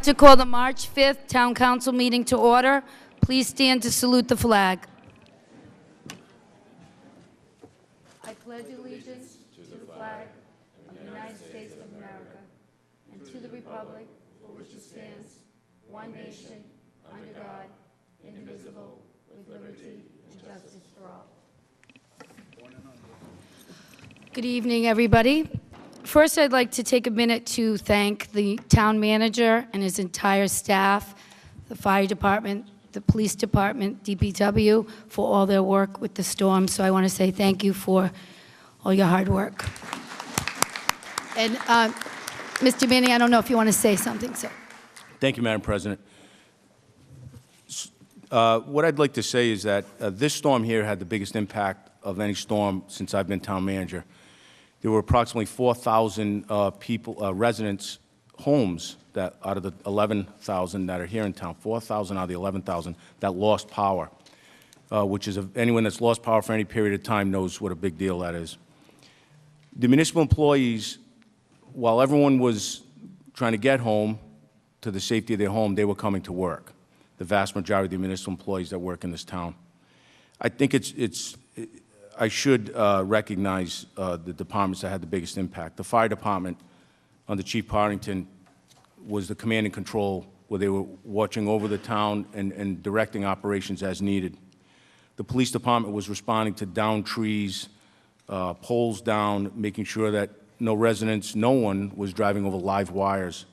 like to call the March 5th Town Council meeting to order. Please stand to salute the flag. I pledge allegiance to the flag of the United States of America and to the republic for which it stands, one nation, under God, indivisible, with liberty and justice for all. Good evening, everybody. First, I'd like to take a minute to thank the town manager and his entire staff, the fire department, the police department, DPW, for all their work with the storm. So I want to say thank you for all your hard work. And Mr. Manning, I don't know if you want to say something, sir. Thank you, Madam President. What I'd like to say is that this storm here had the biggest impact of any storm since I've been town manager. There were approximately 4,000 residents' homes that out of the 11,000 that are here in town, 4,000 out of the 11,000 that lost power, which is anyone that's lost power for any period of time knows what a big deal that is. The municipal employees, while everyone was trying to get home to the safety of their home, they were coming to work. The vast majority of the municipal employees that work in this town. I think I should recognize the departments that had the biggest impact. The fire department under Chief Partington was the command and control where they were watching over the town and directing operations as needed. The police department was responding to downed trees, poles down, making sure that no residents, no one was driving over live wires.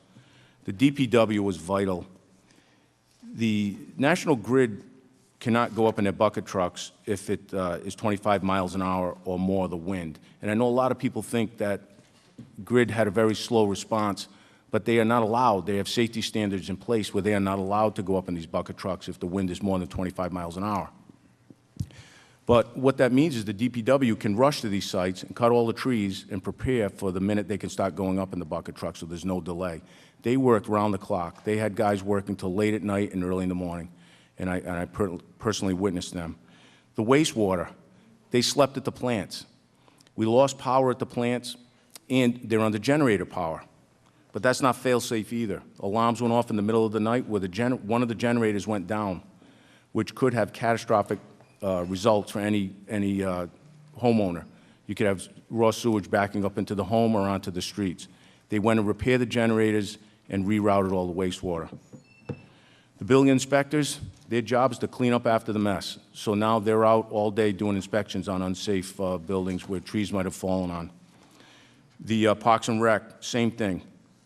The DPW was vital. The National Grid cannot go up in their bucket trucks if it is 25 miles an hour or more the wind. And I know a lot of people think that Grid had a very slow response, but they are not allowed. They have safety standards in place where they are not allowed to go up in these bucket trucks if the wind is more than 25 miles an hour. But what that means is the DPW can rush to these sites and cut all the trees and prepare for the minute they can start going up in the bucket truck so there's no delay. They worked round the clock. They had guys working till late at night and early in the morning. And I personally witnessed them. The wastewater, they slept at the plants. We lost power at the plants, and they're under generator power. But that's not fail-safe either. Alarms went off in the middle of the night where one of the generators went down, which could have catastrophic results for any homeowner. You could have raw sewage backing up into the home or onto the streets. They went and repaired the generators and rerouted all the wastewater. The building inspectors, their job is to clean up after the mess. So now they're out all day doing inspections on unsafe buildings where trees might have fallen on. The Parks and Rec, same thing.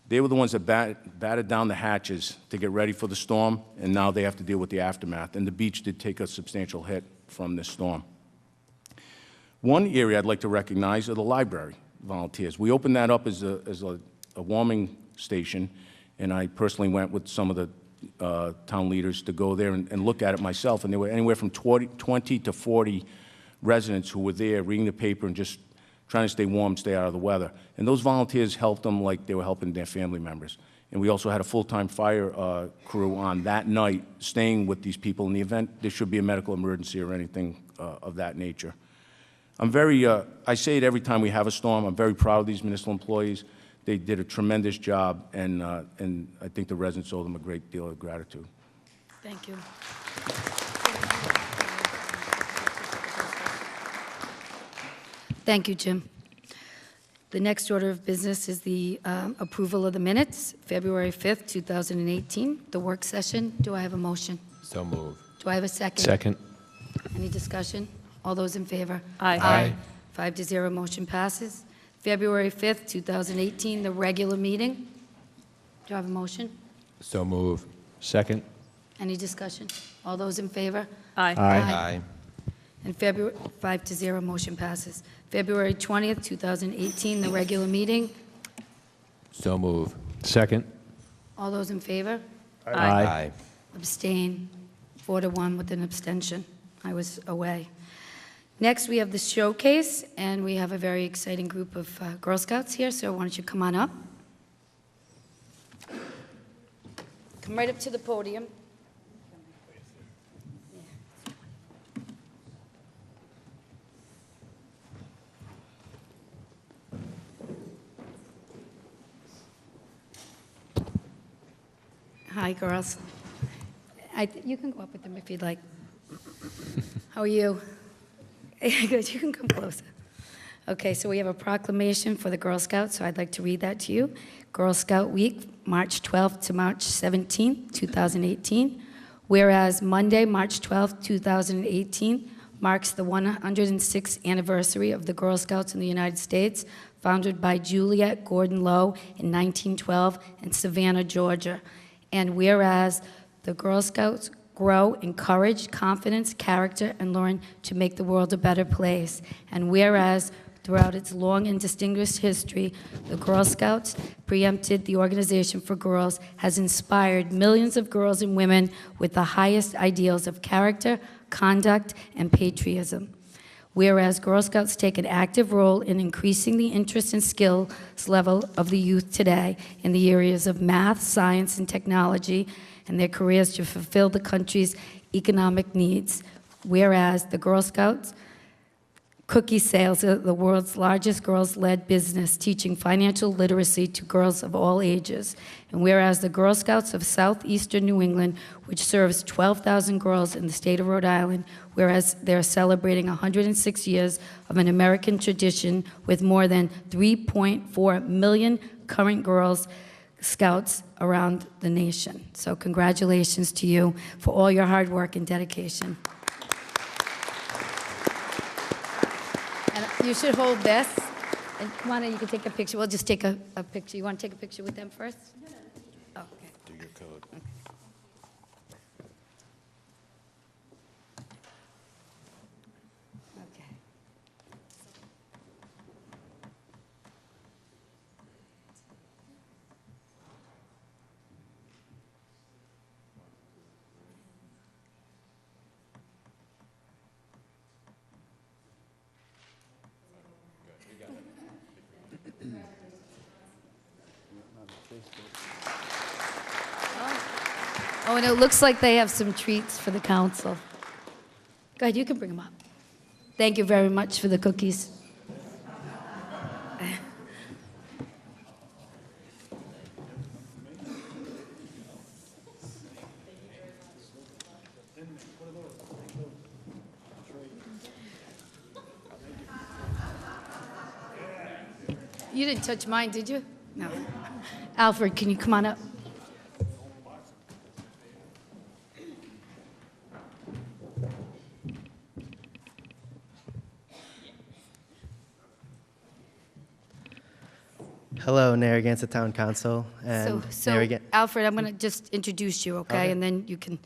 They were the ones that batted down the hatches to get ready for the storm, and now they have to deal with the aftermath. And the beach did take a substantial hit from this storm. One area I'd like to recognize are the library volunteers. We opened that up as a warming station, and I personally went with some of the town leaders to go there and look at it myself, and there were anywhere from 20 to 40 residents who were there reading the paper and just trying to stay warm, stay out of the weather. And those volunteers helped them like they were helping their family members. And we also had a full-time fire crew on that night staying with these people in the event there should be a medical emergency or anything of that nature. I'm very, I say it every time we have a storm, I'm very proud of these municipal employees. They did a tremendous job, and I think the residents owe them a great deal of gratitude. Thank you. Thank you, Jim. The next order of business is the approval of the minutes, February 5th, 2018, the work session. Do I have a motion? So moved. Do I have a second? Second. Any discussion? All those in favor? Aye. Aye. 5-0, motion passes. February 5th, 2018, the regular meeting. Do I have a motion? So moved. Second. Any discussion? All those in favor? Aye. Aye. And February 5-0, motion passes. February 20th, 2018, the regular meeting. So moved. Second. All those in favor? Aye. Abstain, 4-1 with an abstention. I was away. Next, we have the showcase, and we have a very exciting group of Girl Scouts here, so why don't you come on up? Come right up to the podium. Hi, girls. You can go up with them if you'd like. How are you? Good, you can come closer. Okay, so we have a proclamation for the Girl Scouts, so I'd like to read that to you. Girl Scout Week, March 12th to March 17th, 2018. Whereas Monday, March 12th, 2018, marks the 106th anniversary of the Girl Scouts in the United States, founded by Juliet Gordon Low in 1912 in Savannah, Georgia. And whereas the Girl Scouts grow in courage, confidence, character, and learn to make the world a better place. And whereas throughout its long and distinguished history, the Girl Scouts, preempted the Organization for Girls, has inspired millions of girls and women with the highest ideals of character, conduct, and patriotism. Whereas Girl Scouts take an active role in increasing the interest and skills level of the youth today in the areas of math, science, and technology, and their careers to fulfill the country's economic needs. Whereas the Girl Scouts cookie sales are the world's largest girls-led business, teaching financial literacy to girls of all ages. And whereas the Girl Scouts of Southeastern New England, which serves 12,000 girls in the state of Rhode Island, whereas they're celebrating 106 years of an American tradition with more than 3.4 million current girls Scouts around the nation. So congratulations to you for all your hard work and dedication. And you should hold this. And come on in, you can take a picture. We'll just take a picture. You want to take a picture with them first? Oh, okay. Do your code. Okay. Oh, and it looks like they have some treats for the council. Go ahead, you can bring them up. Thank you very much for the cookies. You didn't touch mine, did you? No. Alfred, can you come on up? Hello, Narragansett Town Council. And Alfred, I'm going to just introduce you, okay? And then you can.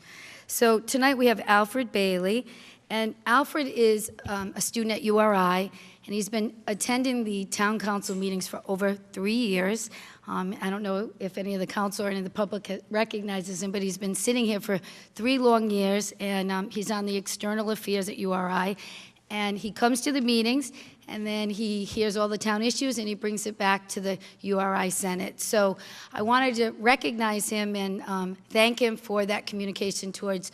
So tonight we have Alfred Bailey, and Alfred is a student at URI, and he's been attending the town council meetings for over 3 years. I don't know if any of the council or any of the public recognizes him, but he's been sitting here for 3 long years, and he's on the external affairs at URI. And he comes to the meetings, and then he hears all the town issues, and he brings it back to the URI Senate. So I wanted to recognize him and thank him for that communication towards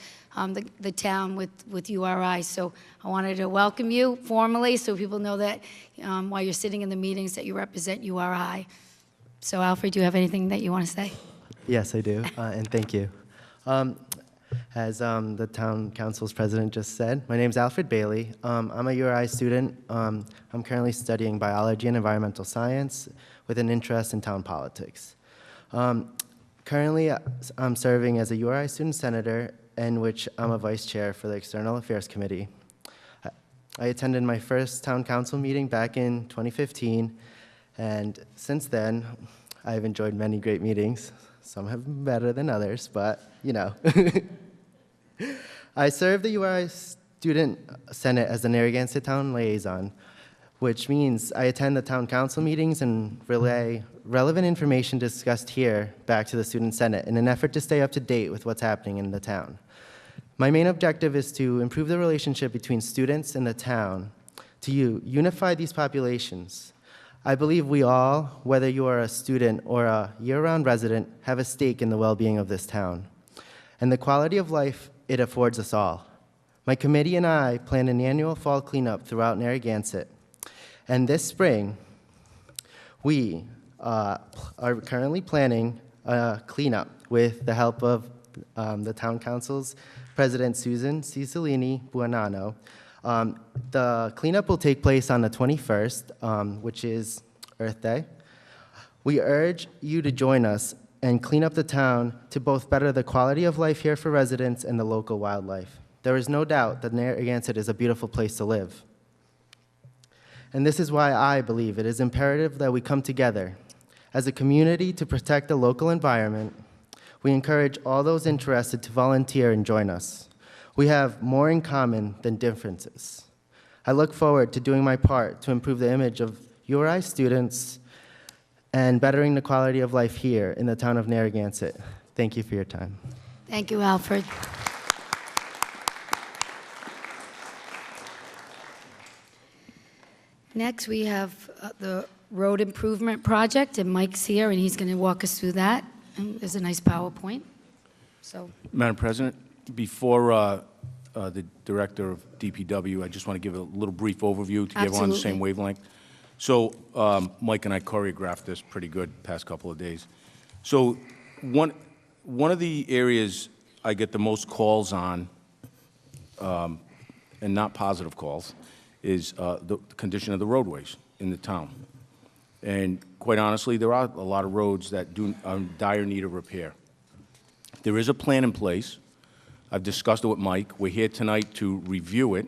the town with URI. So I wanted to welcome you formally so people know that while you're sitting in the meetings that you represent URI. So Alfred, do you have anything that you want to say? Yes, I do, and thank you. As the town council's president just said, my name's Alfred Bailey. I'm a URI student. I'm currently studying biology and environmental science with an interest in town politics. Currently, I'm serving as a URI student senator, in which I'm a vice chair for the External Affairs Committee. I attended my first town council meeting back in 2015, and since then, I've enjoyed many great meetings. Some have been better than others, but you know. I serve the URI Student Senate as the Narragansett Town Liaison, which means I attend the town council meetings and relay relevant information discussed here back to the Student Senate in an effort to stay up to date with what's happening in the town. My main objective is to improve the relationship between students and the town, to unify these populations. I believe we all, whether you are a student or a year-round resident, have a stake in the well-being of this town and the quality of life it affords us all. My committee and I plan an annual fall cleanup throughout Narragansett. And this spring, we are currently planning a cleanup with the help of the town council's president, Susan Cicilline Buonanno. The cleanup will take place on the 21st, which is Earth Day. We urge you to join us and clean up the town to both better the quality of life here for residents and the local wildlife. There is no doubt that Narragansett is a beautiful place to live. And this is why I believe it is imperative that we come together as a community to protect the local environment. We encourage all those interested to volunteer and join us. We have more in common than differences. I look forward to doing my part to improve the image of URI students and bettering the quality of life here in the town of Narragansett. Thank you for your time. Thank you, Alfred. Next, we have the road improvement project, and Mike's here, and he's going to walk us through that. And there's a nice PowerPoint. So, Madam President, before the Director of DPW, I just want to give a little brief overview to get everyone on the same Absolutely. wavelength. So Mike and I choreographed this pretty good past couple of days. So one of the areas I get the most calls on, and not positive calls, is the condition of the roadways in the town. And quite honestly, there are a lot of roads that are in dire need of repair. There is a plan in place. I've discussed it with Mike. We're here tonight to review it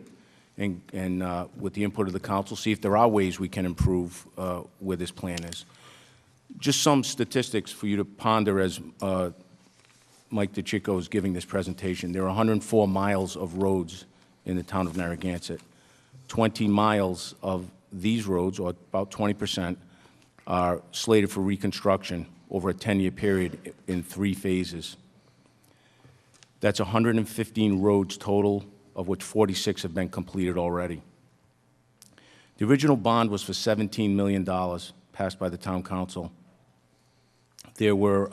and with the input of the council, see if there are ways we can improve where this plan is. Just some statistics for you to ponder as Mike DeCicco is giving this presentation. There are 104 miles of roads in the town of Narragansett. 20 miles of these roads, or about 20%, are slated for reconstruction over a 10-year period in 3 phases. That's 115 roads total, of which 46 have been completed already. The original bond was for $17 million, passed by the town council. There were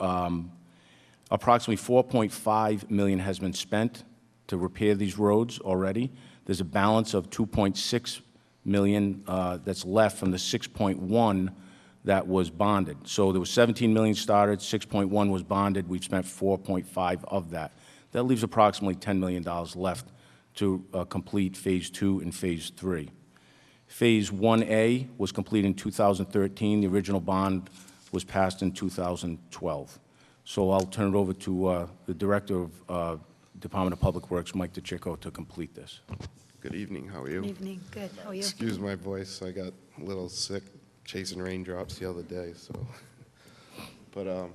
approximately $4.5 million has been spent to repair these roads already. There's a balance of $2.6 million that's left from the 6.1 that was bonded. So there was 17 million started, 6.1 was bonded. We've spent 4.5 of that. That leaves approximately $10 million left to complete Phase 2 and Phase 3. Phase 1A was completed in 2013. The original bond was passed in 2012. So I'll turn it over to the Director of Department of Public Works, Mike DeCicco, to complete this. Good evening, how are you? good evening. Good. How are you? Excuse my voice, I got a little sick chasing raindrops the other day, so. But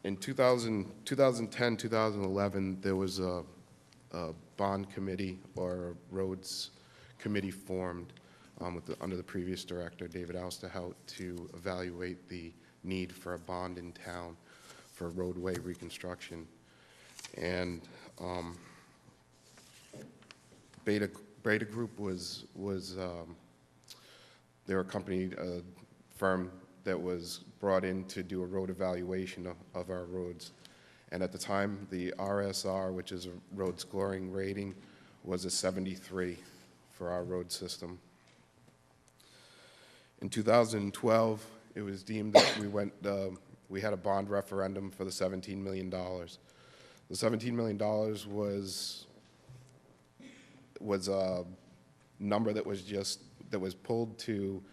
in 2010, 2011, there was a bond committee or a roads committee formed under the previous director, David Ousterhout, to evaluate the need for a bond in town for roadway reconstruction. And Beta Group was they're a company, a firm that was brought in to do a road evaluation of our roads. And at the time, the RSR, which is a road scoring rating, was a 73 for our road system. In 2012, it was deemed that we had a bond referendum for the $17 million. The $17 million was a number that was pulled to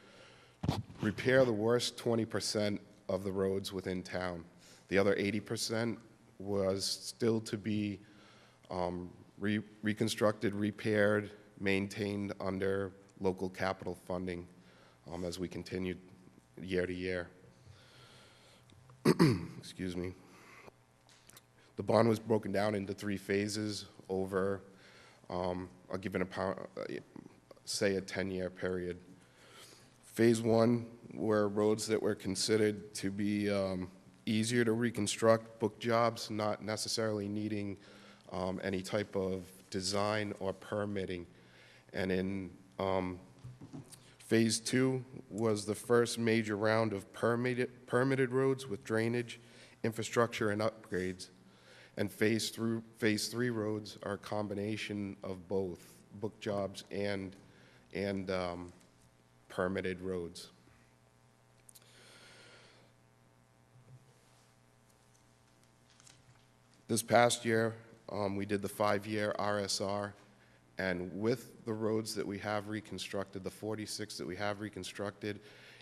repair the worst 20% of the roads within town. The other 80% was still to be reconstructed, repaired, maintained under local capital funding as we continued year to year. Excuse me. The bond was broken down into 3 phases over a given, say, a 10-year period. Phase 1 were roads that were considered to be easier to reconstruct, book jobs, not necessarily needing any type of design or permitting. And in Phase 2 was the first major round of permitted roads with drainage, infrastructure, and upgrades. And Phase 3 roads are a combination of both book jobs and permitted roads. This past year, we did the 5-year RSR, and with the roads that we have reconstructed, the 46 that we have reconstructed,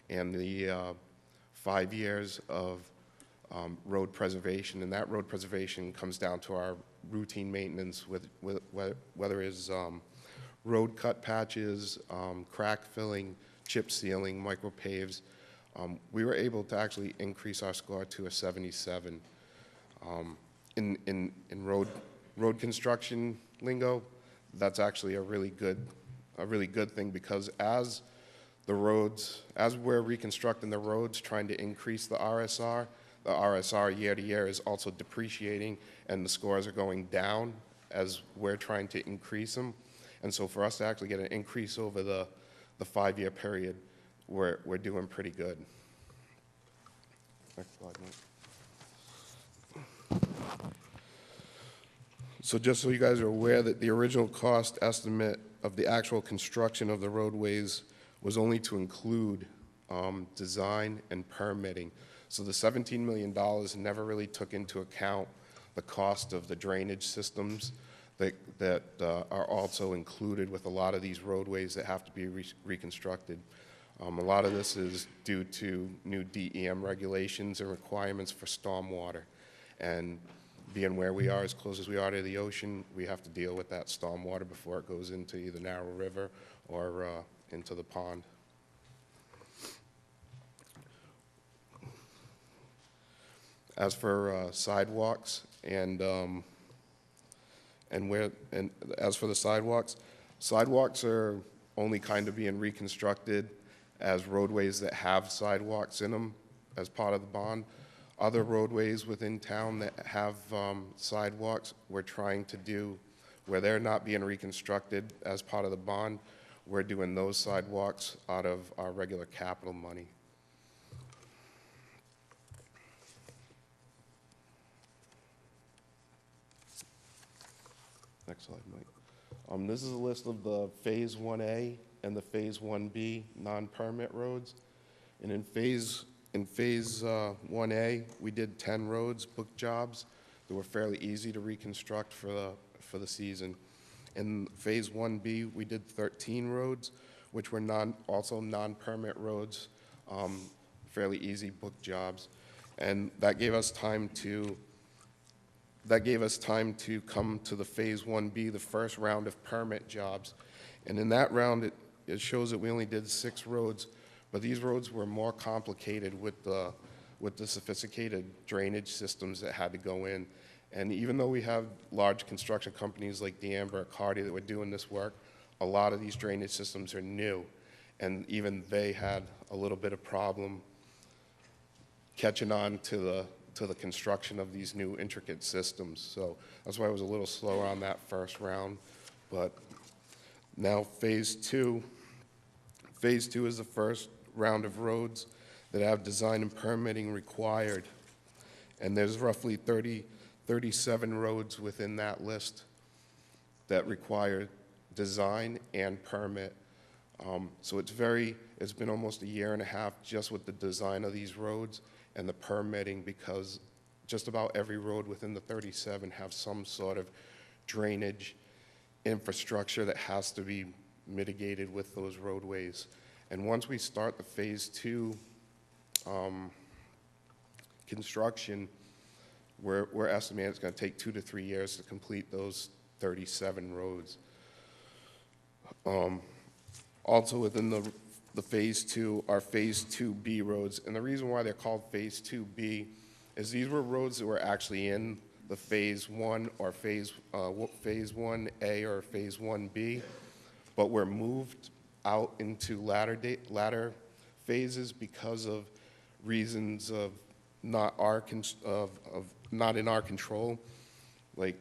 and the 5 years of road preservation, and that road preservation comes down to our routine maintenance with whether it's road cut patches, crack filling, chip sealing, micro paves. We were able to actually increase our score to a 77. In road construction lingo, that's actually a really good thing, because as we're reconstructing the roads, trying to increase the RSR year to year is also depreciating, and the scores are going down as we're trying to increase them. And so for us to actually get an increase over the 5-year period, we're doing pretty good. Next slide, Mike. So just so you guys are aware that the original cost estimate of the actual construction of the roadways was only to include design and permitting. So the $17 million never really took into account the cost of the drainage systems that are also included with a lot of these roadways that have to be reconstructed. A lot of this is due to new DEM regulations and requirements for stormwater. And being where we are, as close as we are to the ocean, we have to deal with that stormwater before it goes into either Narrow River or into the pond. As for sidewalks and as for the sidewalks are only kind of being reconstructed as roadways that have sidewalks in them as part of the bond. Other roadways within town that have sidewalks, we're trying to do where they're not being reconstructed as part of the bond. We're doing those sidewalks out of our regular capital money. Next slide, Mike. This is a list of the Phase 1A and the Phase 1B non-permit roads. And in Phase 1A, we did 10 roads, book jobs that were fairly easy to reconstruct for the season. In Phase 1B, we did 13 roads, which were also non-permit roads, fairly easy book jobs. And that gave us time to come to the Phase 1B, the first round of permit jobs. And in that round, it shows that we only did 6 roads, but these roads were more complicated with the sophisticated drainage systems that had to go in. And even though we have large construction companies like D'Amber, Cardi that were doing this work, a lot of these drainage systems are new, and even they had a little bit of problem catching on to the construction of these new intricate systems. So that's why I was a little slower on that first round. But now Phase 2 is the first round of roads that have design and permitting required. And there's roughly 37 roads within that list that require design and permit. So it's been almost a year and a half just with the design of these roads and the permitting, because just about every road within the 37 have some sort of drainage infrastructure that has to be mitigated with those roadways. And once we start the Phase 2 construction, we're estimating it's going to take 2 to 3 years to complete those 37 roads. Also within the Phase 2 are Phase 2B roads, and the reason why they're called Phase 2B is these were roads that were actually in the Phase 1 or Phase 1A or Phase 1B, but were moved out into latter phases because of reasons of not in our control. Like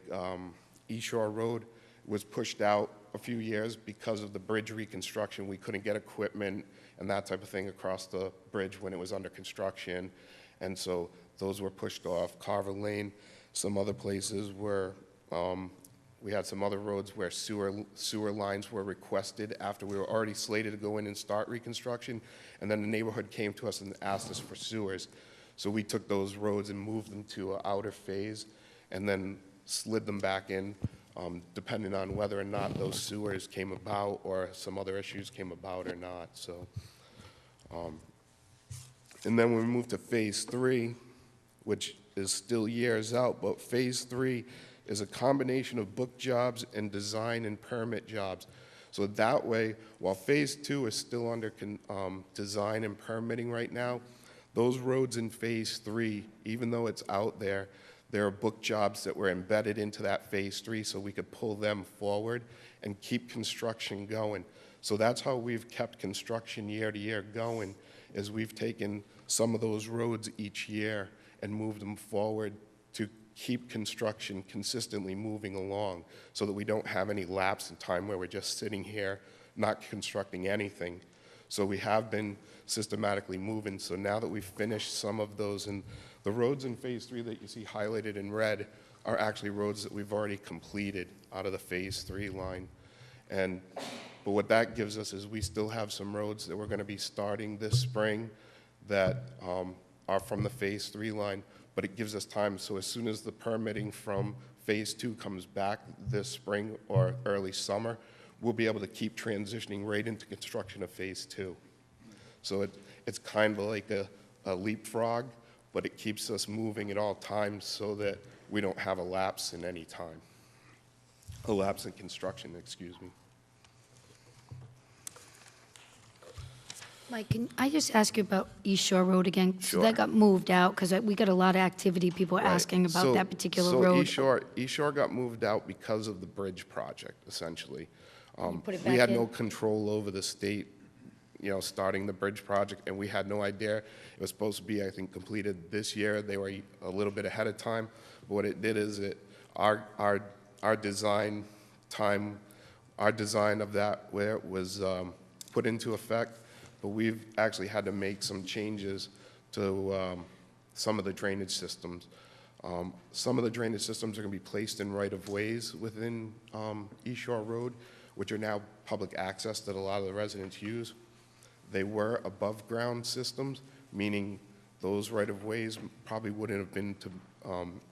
East Shore Road was pushed out a few years because of the bridge reconstruction. We couldn't get equipment and that type of thing across the bridge when it was under construction, and so those were pushed off. Carver Lane, some other places where we had some other roads where sewer lines were requested after we were already slated to go in and start reconstruction, and then the neighborhood came to us and asked us for sewers. So we took those roads and moved them to an outer phase, and then slid them back in, depending on whether or not those sewers came about or some other issues came about or not. So, and then when we moved to phase 3, which is still years out, but phase 3 is a combination of book jobs and design and permit jobs. So that way, while phase 2 is still under design and permitting right now, those roads in phase 3, even though it's out there, there are book jobs that were embedded into that phase 3 so we could pull them forward and keep construction going. So that's how we've kept construction year to year going, is we've taken some of those roads each year and moved them forward to keep construction consistently moving along so that we don't have any lapse in time where we're just sitting here not constructing anything. So we have been systematically moving. So now that we've finished some of those, and the roads in phase 3 that you see highlighted in red are actually roads that we've already completed out of the phase 3 line. But what that gives us is we still have some roads that we're going to be starting this spring that are from the phase 3 line, but it gives us time. So as soon as the permitting from phase 2 comes back this spring or early summer, we'll be able to keep transitioning right into construction of phase 2. So it's kind of like a leapfrog, but it keeps us moving at all times so that we don't have a lapse in any time. A lapse in construction, excuse me. Mike, can I just ask you about East Shore Road again? Sure. So that got moved out, because we got a lot of activity, people were Right. asking about So- that particular so road. East Shore got moved out because of the bridge project, essentially. put it We back had in? no control over the state, starting the bridge project, and we had no idea. It was supposed to be, I think, completed this year. They were a little bit ahead of time. But what it did is our design of that where it was put into effect, but we've actually had to make some changes to some of the drainage systems. Some of the drainage systems are going to be placed in right-of-ways within East Shore Road, which are now public access that a lot of the residents use. They were above-ground systems, meaning those right-of-ways probably wouldn't have been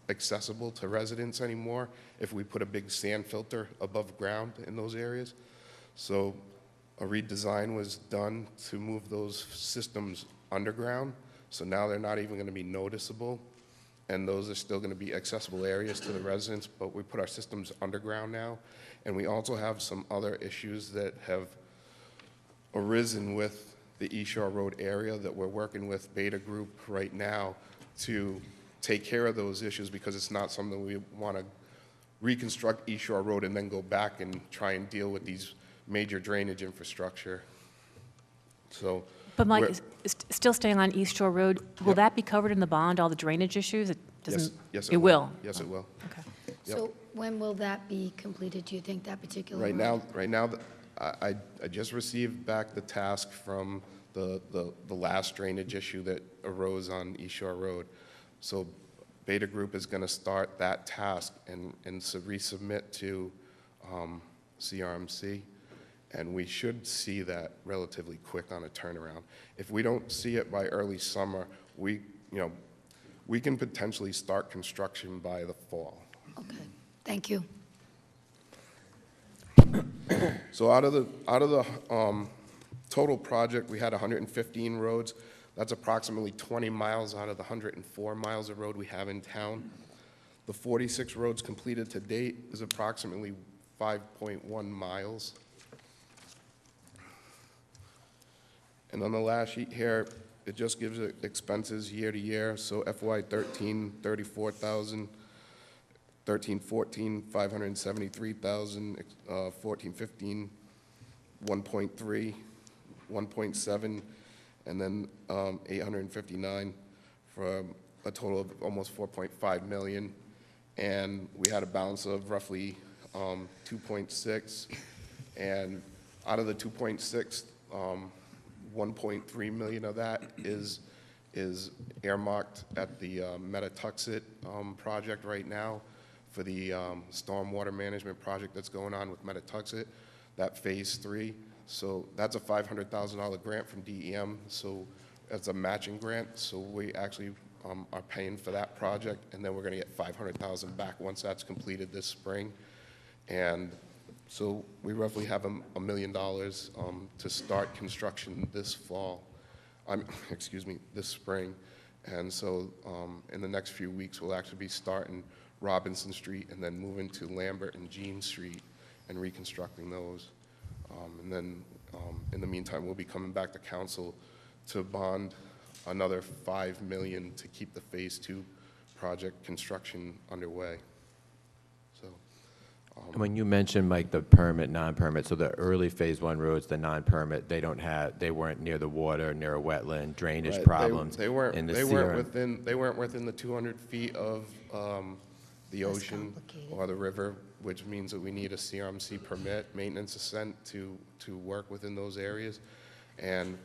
accessible to residents anymore if we put a big sand filter above ground in those areas. So a redesign was done to move those systems underground, so now they're not even going to be noticeable, and those are still going to be accessible areas to the residents, but we put our systems underground now. And we also have some other issues that have arisen with the East Shore Road area that we're working with Beta Group right now to take care of those issues, because it's not something we want to reconstruct East Shore Road and then go back and try and deal with these major drainage infrastructure. So, But Mike, we're- still staying on East Shore Road, will Yep. that be covered in the bond, all the drainage issues? It yes, doesn't. yes, It will? Yes, it will. Okay. Yep. So when will that be completed, do you think, that particular Right road? now, I just received back the task from the last drainage issue that arose on East Shore Road. So Beta Group is going to start that task and resubmit to CRMC, and we should see that relatively quick on a turnaround. If we don't see it by early summer, we can potentially start construction by the fall. Okay, thank you. So out of the total project, we had 115 roads. That's approximately 20 miles out of the 104 miles of road we have in town. The 46 roads completed to date is approximately 5.1 miles. And on the last sheet here, it just gives it expenses year to year. So FY13, 34,000. 13-14, 573,000, 14-15, 1.3, 1.7, and then 859 for a total of almost 4.5 million. And we had a balance of roughly 2.6, and out of the 2.6, 1.3 million of that is earmarked at the Metatuxet project right now, for the stormwater management project that's going on with Metatuxet, that phase 3. So that's a $500,000 grant from DEM. So that's a matching grant. So we actually are paying for that project, and then we're going to get $500,000 back once that's completed this spring. And so we roughly have $1 million to start construction this fall, excuse me, this spring. And so in the next few weeks, we'll actually be starting Robinson Street and then moving to Lambert and Jean Street and reconstructing those. And then in the meantime, we'll be coming back to council to bond another $5 million to keep the Phase 2 project construction underway. So, And when you mentioned, Mike, the permit, non-permit, so the early Phase 1 roads, the non-permit, they weren't near the water, near a wetland, drainage right, problems. They weren't in the they weren't within the 200 feet of the ocean or the river, which means that we need a CRMC permit, maintenance assent, to work within those areas. And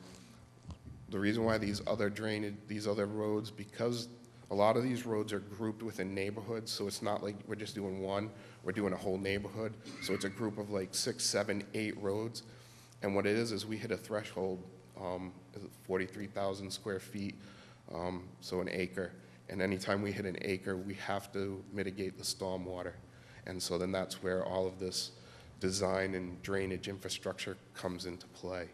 the reason why these other roads, because a lot of these roads are grouped within neighborhoods, so it's not like we're just doing one, we're doing a whole neighborhood. So it's a group of like 6, 7, 8 roads. And what it is we hit a threshold, 43,000 square feet, so an acre. And anytime we hit an acre, we have to mitigate the stormwater. And so then that's where all of this design and drainage infrastructure comes into play.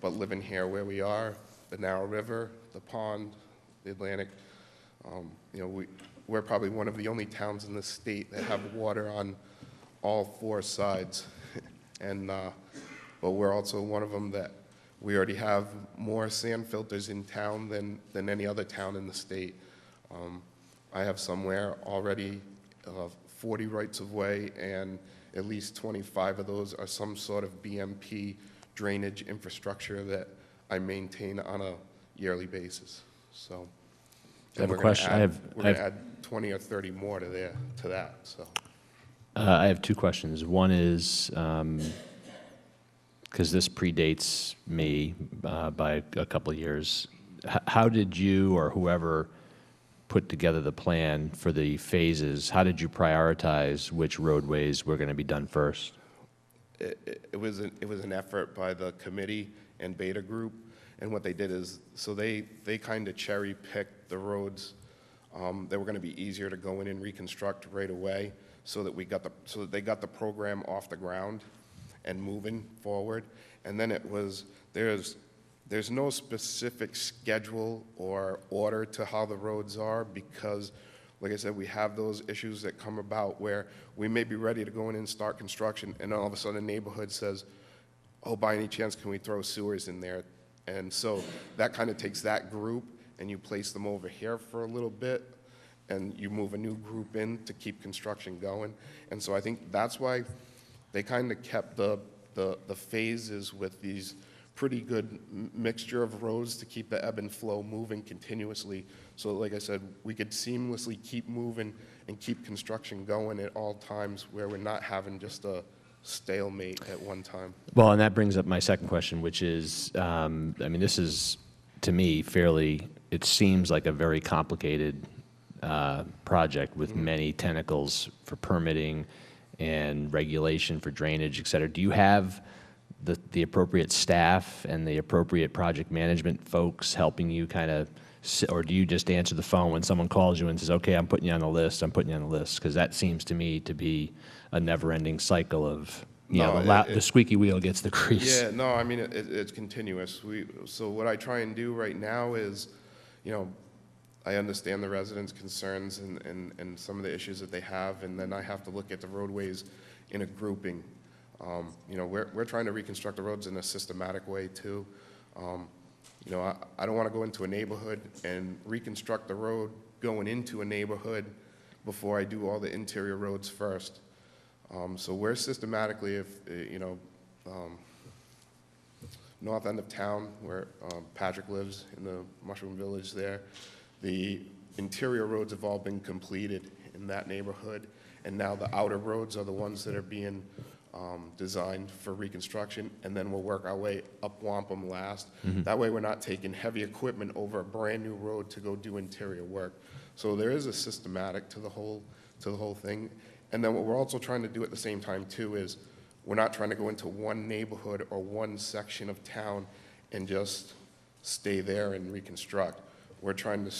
But living here where we are, the Narrow River, the pond, the Atlantic, we're probably one of the only towns in the state that have water on all 4 sides. And, but we're also one of them that we already have more sand filters in town than any other town in the state. I have somewhere already 40 rights of way, and at least 25 of those are some sort of BMP drainage infrastructure that I maintain on a yearly basis. So, I have a question. We're going to add 20 or 30 more to that. So, I have 2 questions. One is, because this predates me by a couple of years, how did you or whoever put together the plan for the phases? How did you prioritize which roadways were going to be done first? it was an effort by the committee and Beta Group, and what they did is, so they kind of cherry picked the roads that were going to be easier to go in and reconstruct right away, so that they got the program off the ground and moving forward. And then it was, there's no specific schedule or order to how the roads are, because like I said, we have those issues that come about where we may be ready to go in and start construction, and all of a sudden a neighborhood says, oh, by any chance, can we throw sewers in there? And so that kind of takes that group and you place them over here for a little bit, and you move a new group in to keep construction going. And so I think that's why they kind of kept the phases with these pretty good mixture of roads to keep the ebb and flow moving continuously. So like I said, we could seamlessly keep moving and keep construction going at all times, where we're not having just a stalemate at one time. Well, and that brings up my second question, which is, I mean, this is, to me, fairly, it seems like a very complicated project with many tentacles for permitting and regulation for drainage, et cetera. Do you have the appropriate staff and the appropriate project management folks helping you kind of, or do you just answer the phone when someone calls you and says, okay, I'm putting you on the list, I'm putting you on the list? Because that seems to me to be a never-ending cycle of, you know, the squeaky wheel gets the grease. Yeah, no, I mean, it's continuous. So what I try and do right now is, you know, I understand the residents' concerns and some of the issues that they have, and then I have to look at the roadways in a grouping. You know, we're trying to reconstruct the roads in a systematic way too. You know, I don't want to go into a neighborhood and reconstruct the road going into a neighborhood before I do all the interior roads first. So we're systematically, you know, north end of town where Patrick lives in the Mushroom Village there, the interior roads have all been completed in that neighborhood, and now the outer roads are the ones that are being designed for reconstruction, and then we'll work our way up Wampum last. That way we're not taking heavy equipment over a brand new road to go do interior work. So there is a systematic to the whole thing. And then what we're also trying to do at the same time too is we're not trying to go into one neighborhood or one section of town and just stay there and reconstruct. we're trying to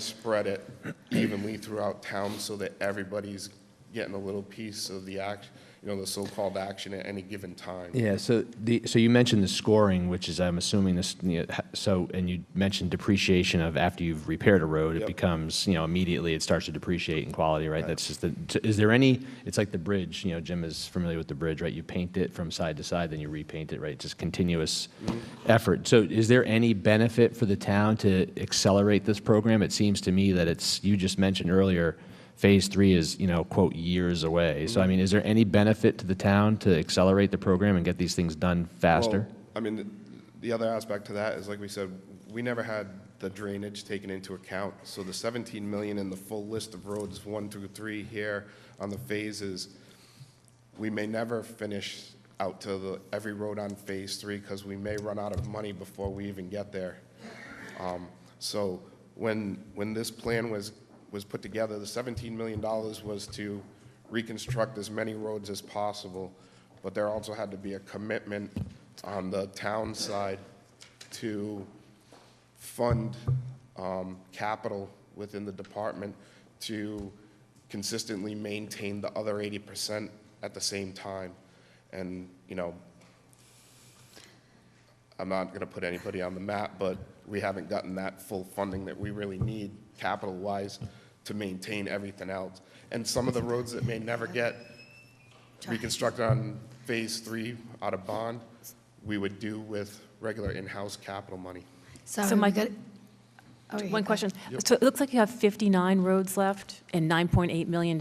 spread it evenly throughout town so that everybody's getting a little piece of the action, the so-called action at any given time. Yeah, so you mentioned the scoring, which is, I'm assuming this, and you mentioned depreciation of after you've repaired a road, it Yep. becomes, immediately it starts to depreciate in quality, right? That's just is there any, it's like the bridge, Jim is familiar with the bridge, right? You paint it from side to side, then you repaint it, right? Just continuous effort. So is there any benefit for the town to accelerate this program? It seems to me that you just mentioned earlier, Phase 3 is, quote, years away. So, I mean, is there any benefit to the town to accelerate the program and get these things done faster? Well, I mean, the other aspect to that is, like we said, we never had the drainage taken into account. So the 17 million in the full list of roads 1 through 3 here on the phases, we may never finish out to every road on Phase 3 because we may run out of money before we even get there. So when this plan was put together, the $17 million was to reconstruct as many roads as possible, but there also had to be a commitment on the town side to fund capital within the department to consistently maintain the other 80% at the same time. And, I'm not going to put anybody on the map, but we haven't gotten that full funding that we really need capital-wise to maintain everything else. And some of the roads that may never get reconstructed on Phase 3 out of bond, we would do with regular in-house capital money. Sorry, So we Mike, got- oh, yeah, One go question. So it looks like you have 59 roads left and $9.8 million.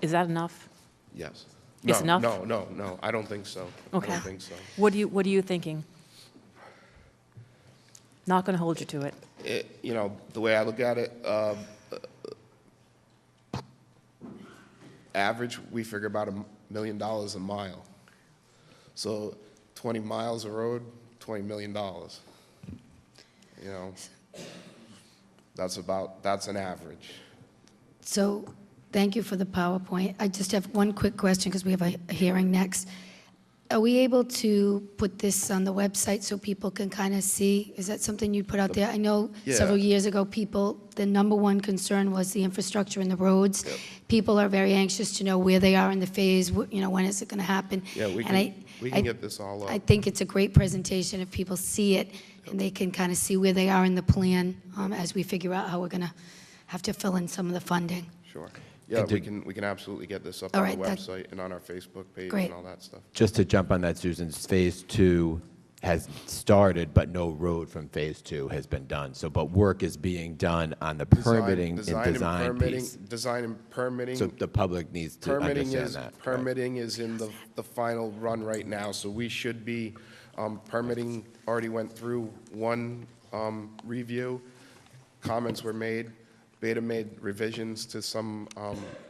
Is that enough? Yes. It's No, enough? No, I don't think so. Okay. I don't think so. What are you thinking? Not going to hold you to it. The way I look at it, average, we figure about $1 million a mile. So 20 miles of road, $20 million. That's an average. So, thank you for the PowerPoint. I just have one quick question, because we have a hearing next. Are we able to put this on the website so people can kind of see? Is that something you put out there? I know Yeah. several years ago, the number one concern was the infrastructure and the roads. Yep. People are very anxious to know where they are in the phase, when is it going to happen? Yeah, we And can get this all up. I think it's a great presentation if people see it, and they can kind of see where they are in the plan as we figure out how we're going to have to fill in some of the funding. Sure. Yeah, we can absolutely get this up All on right, the that- website and on our Facebook page Great. and all that stuff. Just to jump on that, Susan, Phase 2 has started, but no road from Phase 2 has been done. So, but work is being done on the permitting and design piece. Design and permitting. So the public needs to understand that. right? Permitting is in the final run right now, so we should be, permitting already went through one review. Comments were made. Beta made revisions to some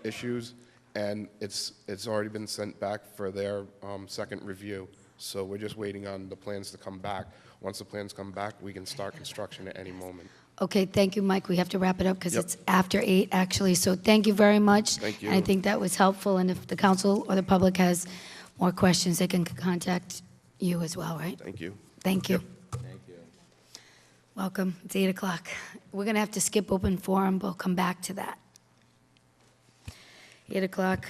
issues, and it's already been sent back for their second review. So we're just waiting on the plans to come back. Once the plans come back, we can start construction at any moment. Okay, thank you, Mike. We have to wrap it up because Yep. it's after 8, actually. So thank you very much. Thank And I you. think that was helpful, and if the council or the public has more questions, they can contact you as well, right? Thank you. Thank you. Welcome. It's 8 o'clock. We're going to have to skip open forum. We'll come back to that. 8 o'clock,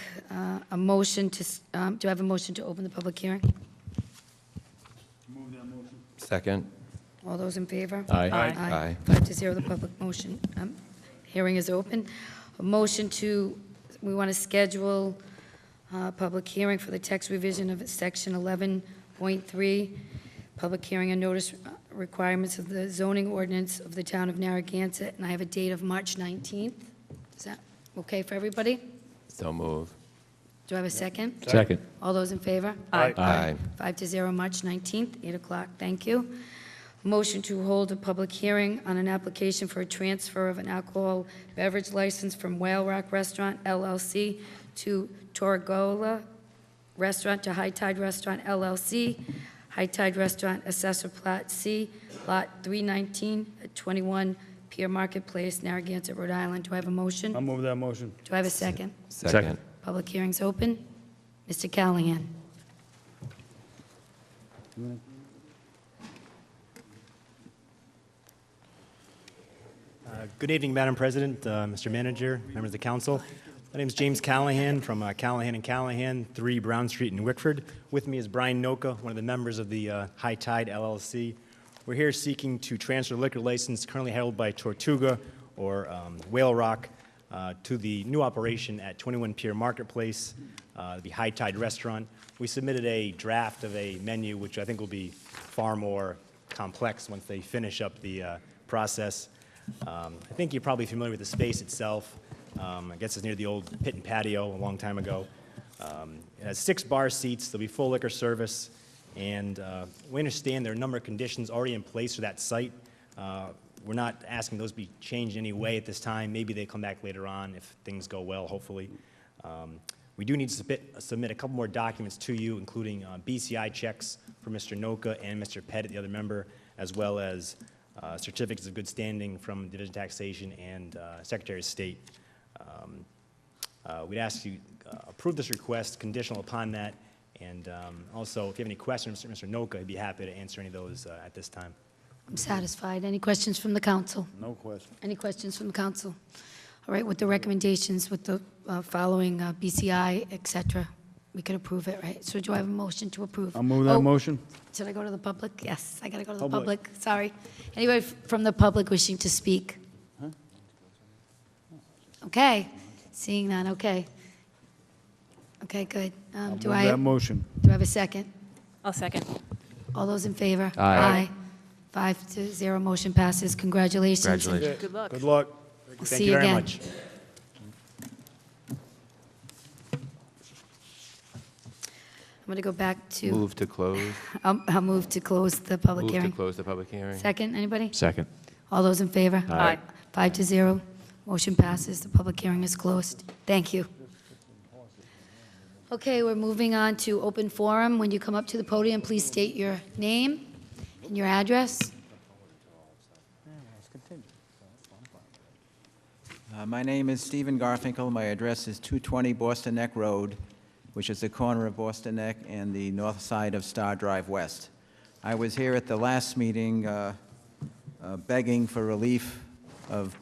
a motion to, do I have a motion to open the public hearing? Second? All those in favor? Aye. Aye. 5-0, the public motion, hearing is open. A motion to, we want to schedule a public hearing for the text revision of section 11.3, public hearing and notice requirements of the zoning ordinance of the town of Narragansett, and I have a date of March 19th. Is that okay for everybody? So move. Do I have a second? Second. All those in favor? Aye. 5-0, March 19th, 8 o'clock. Thank you. Motion to hold a public hearing on an application for a transfer of an alcohol beverage license from Whale Rock Restaurant LLC to Torgola Restaurant to High Tide Restaurant LLC, High Tide Restaurant Assessor Plat C, Lot 319 at 21 Pier Marketplace, Narragansett, Rhode Island. Do I have a motion? I'll move that motion. Do I have a second? Second. Public hearing's open. Mr. Callahan. Good evening, Madam President, Mr. Manager, members of the council. My name is James Callahan from Callahan & Callahan, 3 Brown Street in Wickford. With me is Brian Noka, one of the members of the High Tide LLC. We're here seeking to transfer the liquor license currently held by Tortuga or Whale Rock to the new operation at 21 Pier Marketplace, the High Tide Restaurant. We submitted a draft of a menu, which I think will be far more complex once they finish up the process. I think you're probably familiar with the space itself. I guess it's near the old pit and patio a long time ago. It has 6 bar seats. There'll be full liquor service. And we understand there are a number of conditions already in place for that site. We're not asking those be changed in any way at this time. Maybe they come back later on if things go well, hopefully. We do need to submit a couple more documents to you, including BCI checks for Mr. Noka and Mr. Pettit, the other member, as well as certificates of good standing from Division of Taxation and Secretary of State. We'd ask you approve this request, conditional upon that, and also if you have any questions, Mr. Noka, I'd be happy to answer any of those at this time. I'm satisfied. Any questions from the council? No question. Any questions from the council? All right, with the recommendations, with the following BCI, et cetera, we could approve it, right? So do I have a motion to approve? I'll move that motion. Should I go to the public? Yes, I got to go to the public. Sorry. Anybody from the public wishing to speak? Okay. Seeing none, okay. Okay, good. Do Move I that motion. have a second? I'll second. All those in favor? Aye. 5-0, motion passes. Congratulations. Congratulations. Good luck. Good luck. We'll Thank see you you very again. much. I'm going to go back to, Move to close. I'll move to close the public Move to hearing. close the public hearing. Second, anybody? Second. All those in favor? Aye. 5-0, motion passes. The public hearing is closed. Thank you. Okay, we're moving on to open forum. When you come up to the podium, please state your name and your address. My name is Stephen Garfinkel. My address is 220 Boston Neck Road, which is the corner of Boston Neck and the north side of Star Drive West. I was here at the last meeting begging for relief of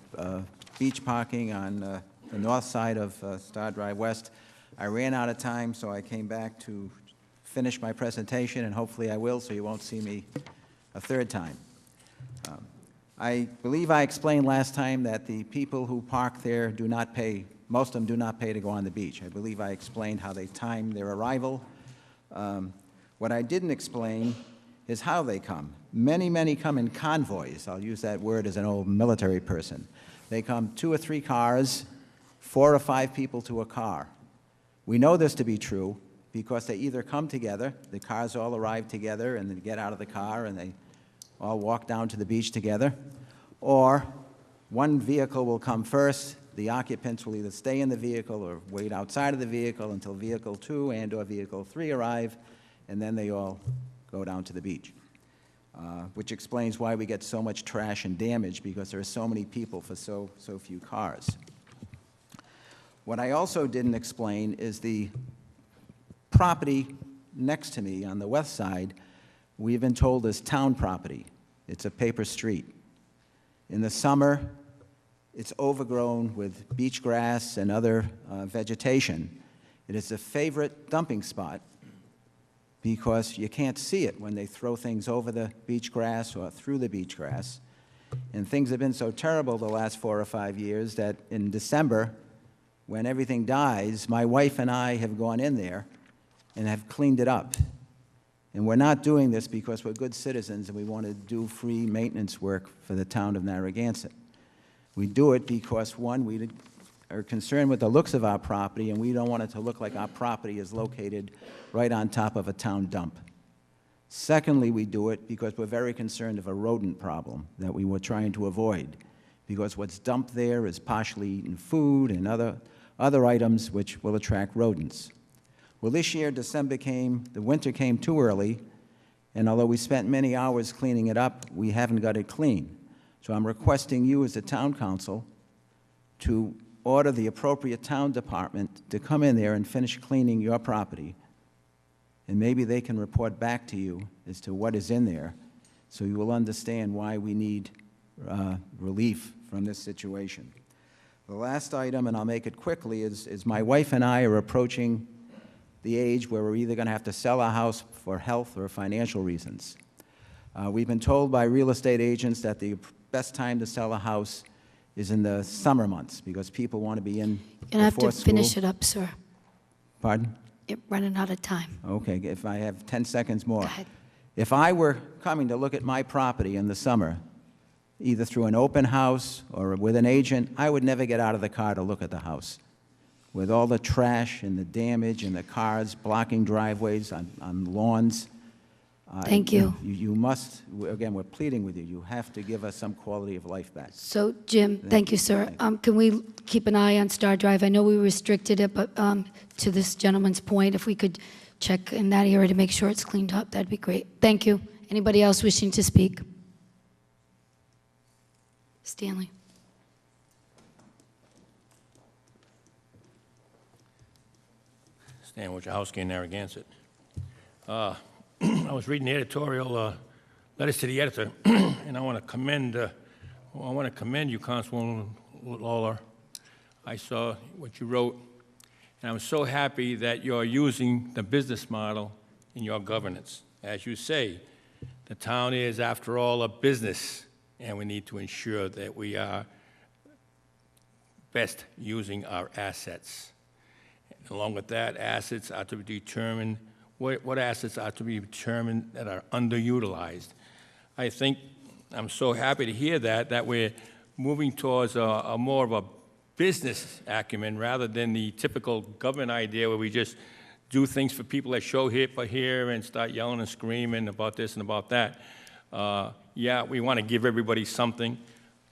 beach parking on the north side of Star Drive West. I ran out of time, so I came back to finish my presentation, and hopefully I will, so you won't see me a third time. I believe I explained last time that the people who park there do not pay, most of them do not pay to go on the beach. I believe I explained how they time their arrival. What I didn't explain is how they come. Many, many come in convoys. I'll use that word as an old military person. They come 2 or 3 cars, 4 or 5 people to a car. We know this to be true because they either come together, the cars all arrive together, and they get out of the car and they all walk down to the beach together, or one vehicle will come first. The occupants will either stay in the vehicle or wait outside of the vehicle until vehicle 2 and or vehicle 3 arrive, and then they all go down to the beach, which explains why we get so much trash and damage, because there are so many people for so few cars. What I also didn't explain is the property next to me on the west side, we've been told is town property. It's a paper street. In the summer, it's overgrown with beach grass and other vegetation. It is a favorite dumping spot because you can't see it when they throw things over the beach grass or through the beach grass. And things have been so terrible the last 4 or 5 years that in December, when everything dies, my wife and I have gone in there and have cleaned it up. And we're not doing this because we're good citizens and we want to do free maintenance work for the town of Narragansett. We do it because, one, we are concerned with the looks of our property, and we don't want it to look like our property is located right on top of a town dump. Secondly, we do it because we're very concerned of a rodent problem that we were trying to avoid, because what's dumped there is partially eaten food and other items which will attract rodents. Well, this year, the winter came too early, and although we spent many hours cleaning it up, we haven't got it clean. So I'm requesting you as the town council to order the appropriate town department to come in there and finish cleaning your property, and maybe they can report back to you as to what is in there, so you will understand why we need relief from this situation. The last item, and I'll make it quickly, is my wife and I are approaching the age where we're either going to have to sell our house for health or financial reasons. We've been told by real estate agents that the best time to sell a house is in the summer months because people want to be in You'll have before to finish school. it up, sir. Pardon? You're running out of time. Okay, if I have 10 seconds more. Go ahead. If I were coming to look at my property in the summer, either through an open house or with an agent, I would never get out of the car to look at the house. With all the trash and the damage and the cars blocking driveways on lawns. Thank you. You must, again, we're pleading with you, you have to give us some quality of life back. So, Jim, thank you, sir. Can we keep an eye on Star Drive? I know we restricted it, but to this gentleman's point, if we could check in that area to make sure it's cleaned up, that'd be great. Thank you. Anybody else wishing to speak? Stanley. Stan Wojciechowski in Narragansett. I was reading the editorial letters to the editor, and I want to commend you, Councilwoman Lawler. I saw what you wrote, and I'm so happy that you're using the business model in your governance. As you say, the town is, after all, a business, and we need to ensure that we are best using our assets. Along with that, assets are to be determined, what assets are to be determined that are underutilized. I think I'm so happy to hear that we're moving towards a more of a business acumen rather than the typical government idea where we just do things for people that show up here and start yelling and screaming about this and about that. Yeah, we want to give everybody something,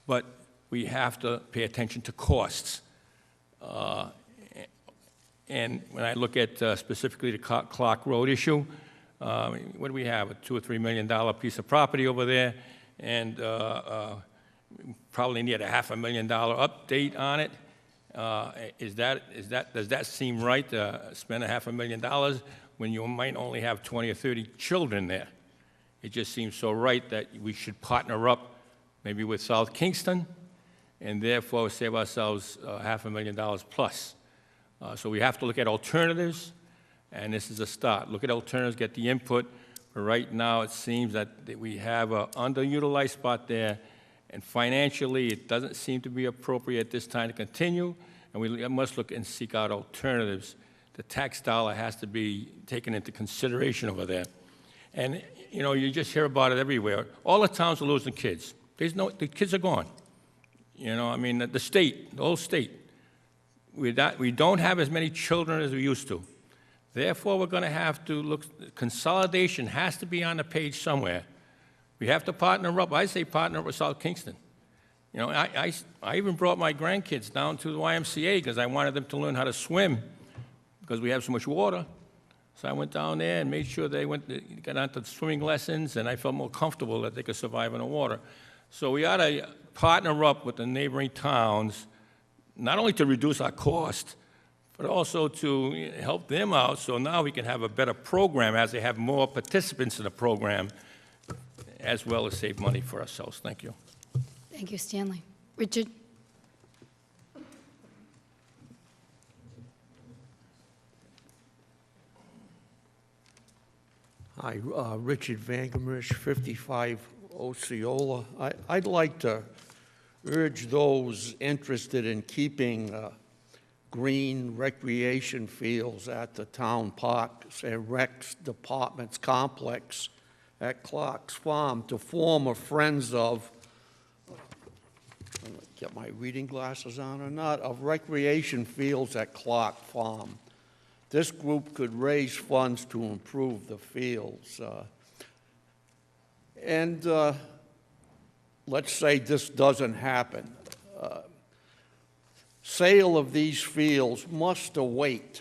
but we have to pay attention to costs. And when I look at specifically the Clark Road issue, what do we have? A $2 or $3 million piece of property over there, and probably need a $500,000 update on it. Does that seem right to spend a $500,000 when you might only have 20 or 30 children there? It just seems so right that we should partner up maybe with South Kingston and therefore save ourselves $500,000 plus. So we have to look at alternatives, and this is a start. Look at alternatives, get the input. But right now, it seems that we have an underutilized spot there, and financially, it doesn't seem to be appropriate at this time to continue, and we must look and seek out alternatives. The tax dollar has to be taken into consideration over there. And, you know, you just hear about it everywhere. All the towns are losing kids. The kids are gone. You know, I mean, the whole state. We don't have as many children as we used to. Therefore, we're going to have to look, consolidation has to be on the page somewhere. We have to partner up. I say partner up with South Kingston. You know, I even brought my grandkids down to the YMCA because I wanted them to learn how to swim because we have so much water. So I went down there and made sure they got onto swimming lessons, and I felt more comfortable that they could survive in the water. So we ought to partner up with the neighboring towns, not only to reduce our cost, but also to help them out so now we can have a better program as they have more participants in the program, as well as save money for ourselves. Thank you. Thank you, Stanley. Richard? Hi, Richard Vangermish, 55 Osceola. I'd like to urge those interested in keeping green recreation fields at the town parks and recs departments complex at Clark's Farm to form a Friends of, get my reading glasses on or not, of recreation fields at Clark Farm. This group could raise funds to improve the fields. Let's say this doesn't happen. Sale of these fields must await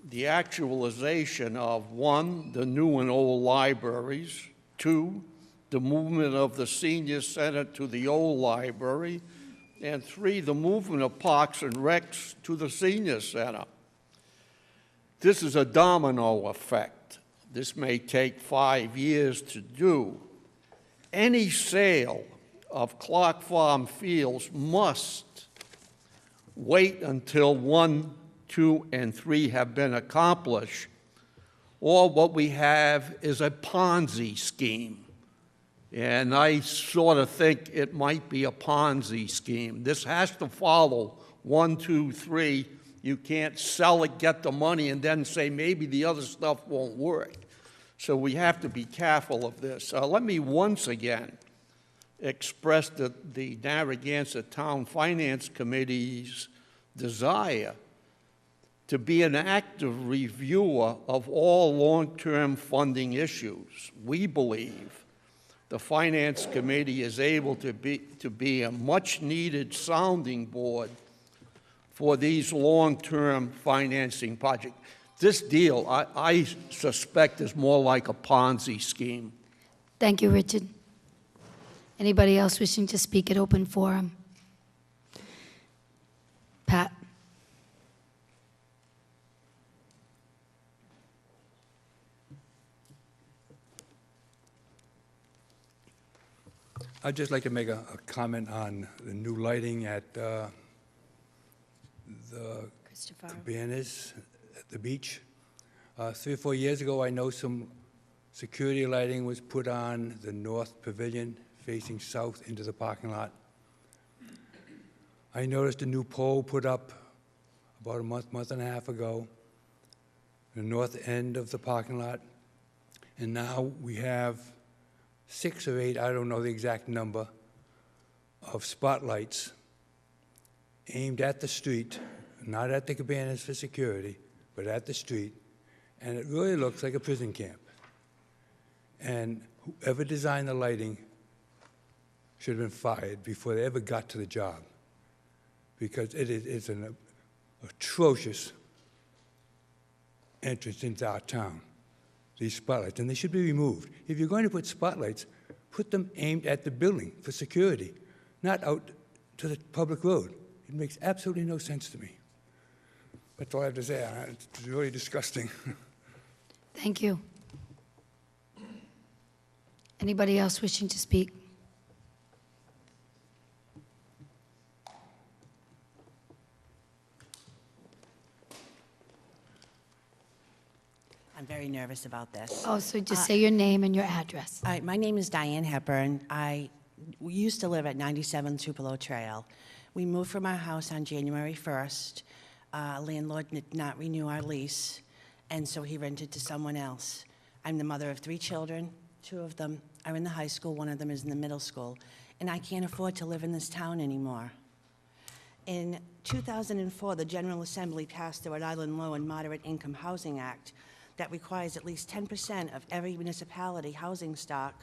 the actualization of, 1, the new and old libraries, 2, the movement of the senior center to the old library, and 3, the movement of Parks and Recs to the senior center. This is a domino effect. This may take 5 years to do. Any sale of Clark Farm Fields must wait until 1, 2, and 3 have been accomplished, or what we have is a Ponzi scheme. And I sort of think it might be a Ponzi scheme. This has to follow 1, 2, 3. You can't sell it, get the money, and then say maybe the other stuff won't work. So we have to be careful of this. Let me once again express the Narragansett Town Finance Committee's desire to be an active reviewer of all long-term funding issues. We believe the Finance Committee is able to be a much-needed sounding board for these long-term financing projects. This deal, I suspect, is more like a Ponzi scheme. Thank you, Richard. Anybody else wishing to speak at open forum? Pat? I'd just like to make a comment on the new lighting at the cabanas at the beach. 3 or 4 years ago, I know some security lighting was put on the north pavilion facing south into the parking lot. I noticed a new pole put up about a month and a half ago, the north end of the parking lot. And now we have 6 or 8, I don't know the exact number, of spotlights aimed at the street, not at the cabanas for security, but at the street. And it really looks like a prison camp. And whoever designed the lighting should have been fired before they ever got to the job, because it's an atrocious entrance into our town, these spotlights, and they should be removed. If you're going to put spotlights, put them aimed at the building for security, not out to the public road. It makes absolutely no sense to me. That's all I have to say. It's really disgusting. Thank you. Anybody else wishing to speak? I'm very nervous about this. Oh, so just say your name and your address. All right, my name is Diane Hepburn. We used to live at 97 Tupelo Trail. We moved from our house on January 1st. Landlord did not renew our lease, and so he rented to someone else. I'm the mother of 3 children. 2 of them are in the high school, 1 of them is in the middle school, and I can't afford to live in this town anymore. In 2004, the General Assembly passed the Rhode Island Low and Moderate Income Housing Act that requires at least 10% of every municipality housing stock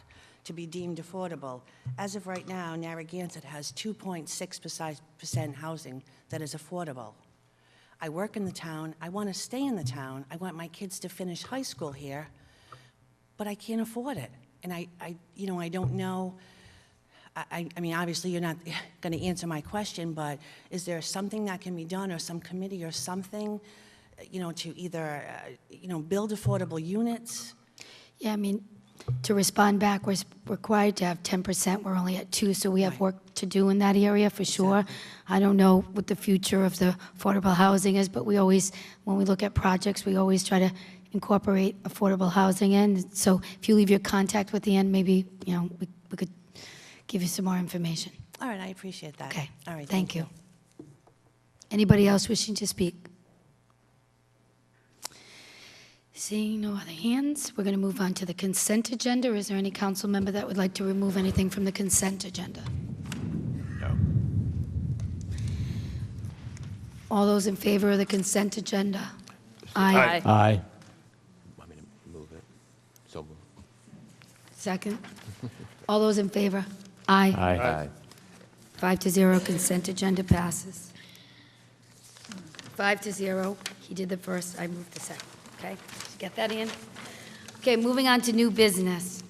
to be deemed affordable. As of right now, Narragansett has 2.6% housing that is affordable. I work in the town. I want to stay in the town. I want my kids to finish high school here, but I can't afford it. And I don't know. I mean, obviously, you're not going to answer my question, but is there something that can be done, or some committee or something, to either, build affordable units? Yeah, I mean, to respond back, we're required to have 10%. We're only at 2, so we have work to do in that area for sure. I don't know what the future of the affordable housing is, but we always, when we look at projects, we always try to incorporate affordable housing in. So if you leave your contact with Ian, maybe, we could give you some more information. All right, I appreciate that. Okay. All right, Thank you. Anybody else wishing to speak? Seeing no other hands, we're going to move on to the consent agenda. Is there any council member that would like to remove anything from the consent agenda? No. All those in favor of the consent agenda? Aye. Aye. Want me to move it? So move. Second? All those in favor? Aye. Aye. 5-0, consent agenda passes. 5-0, he did the first, I moved the second, okay? Did you get that in? Okay, moving on to new business.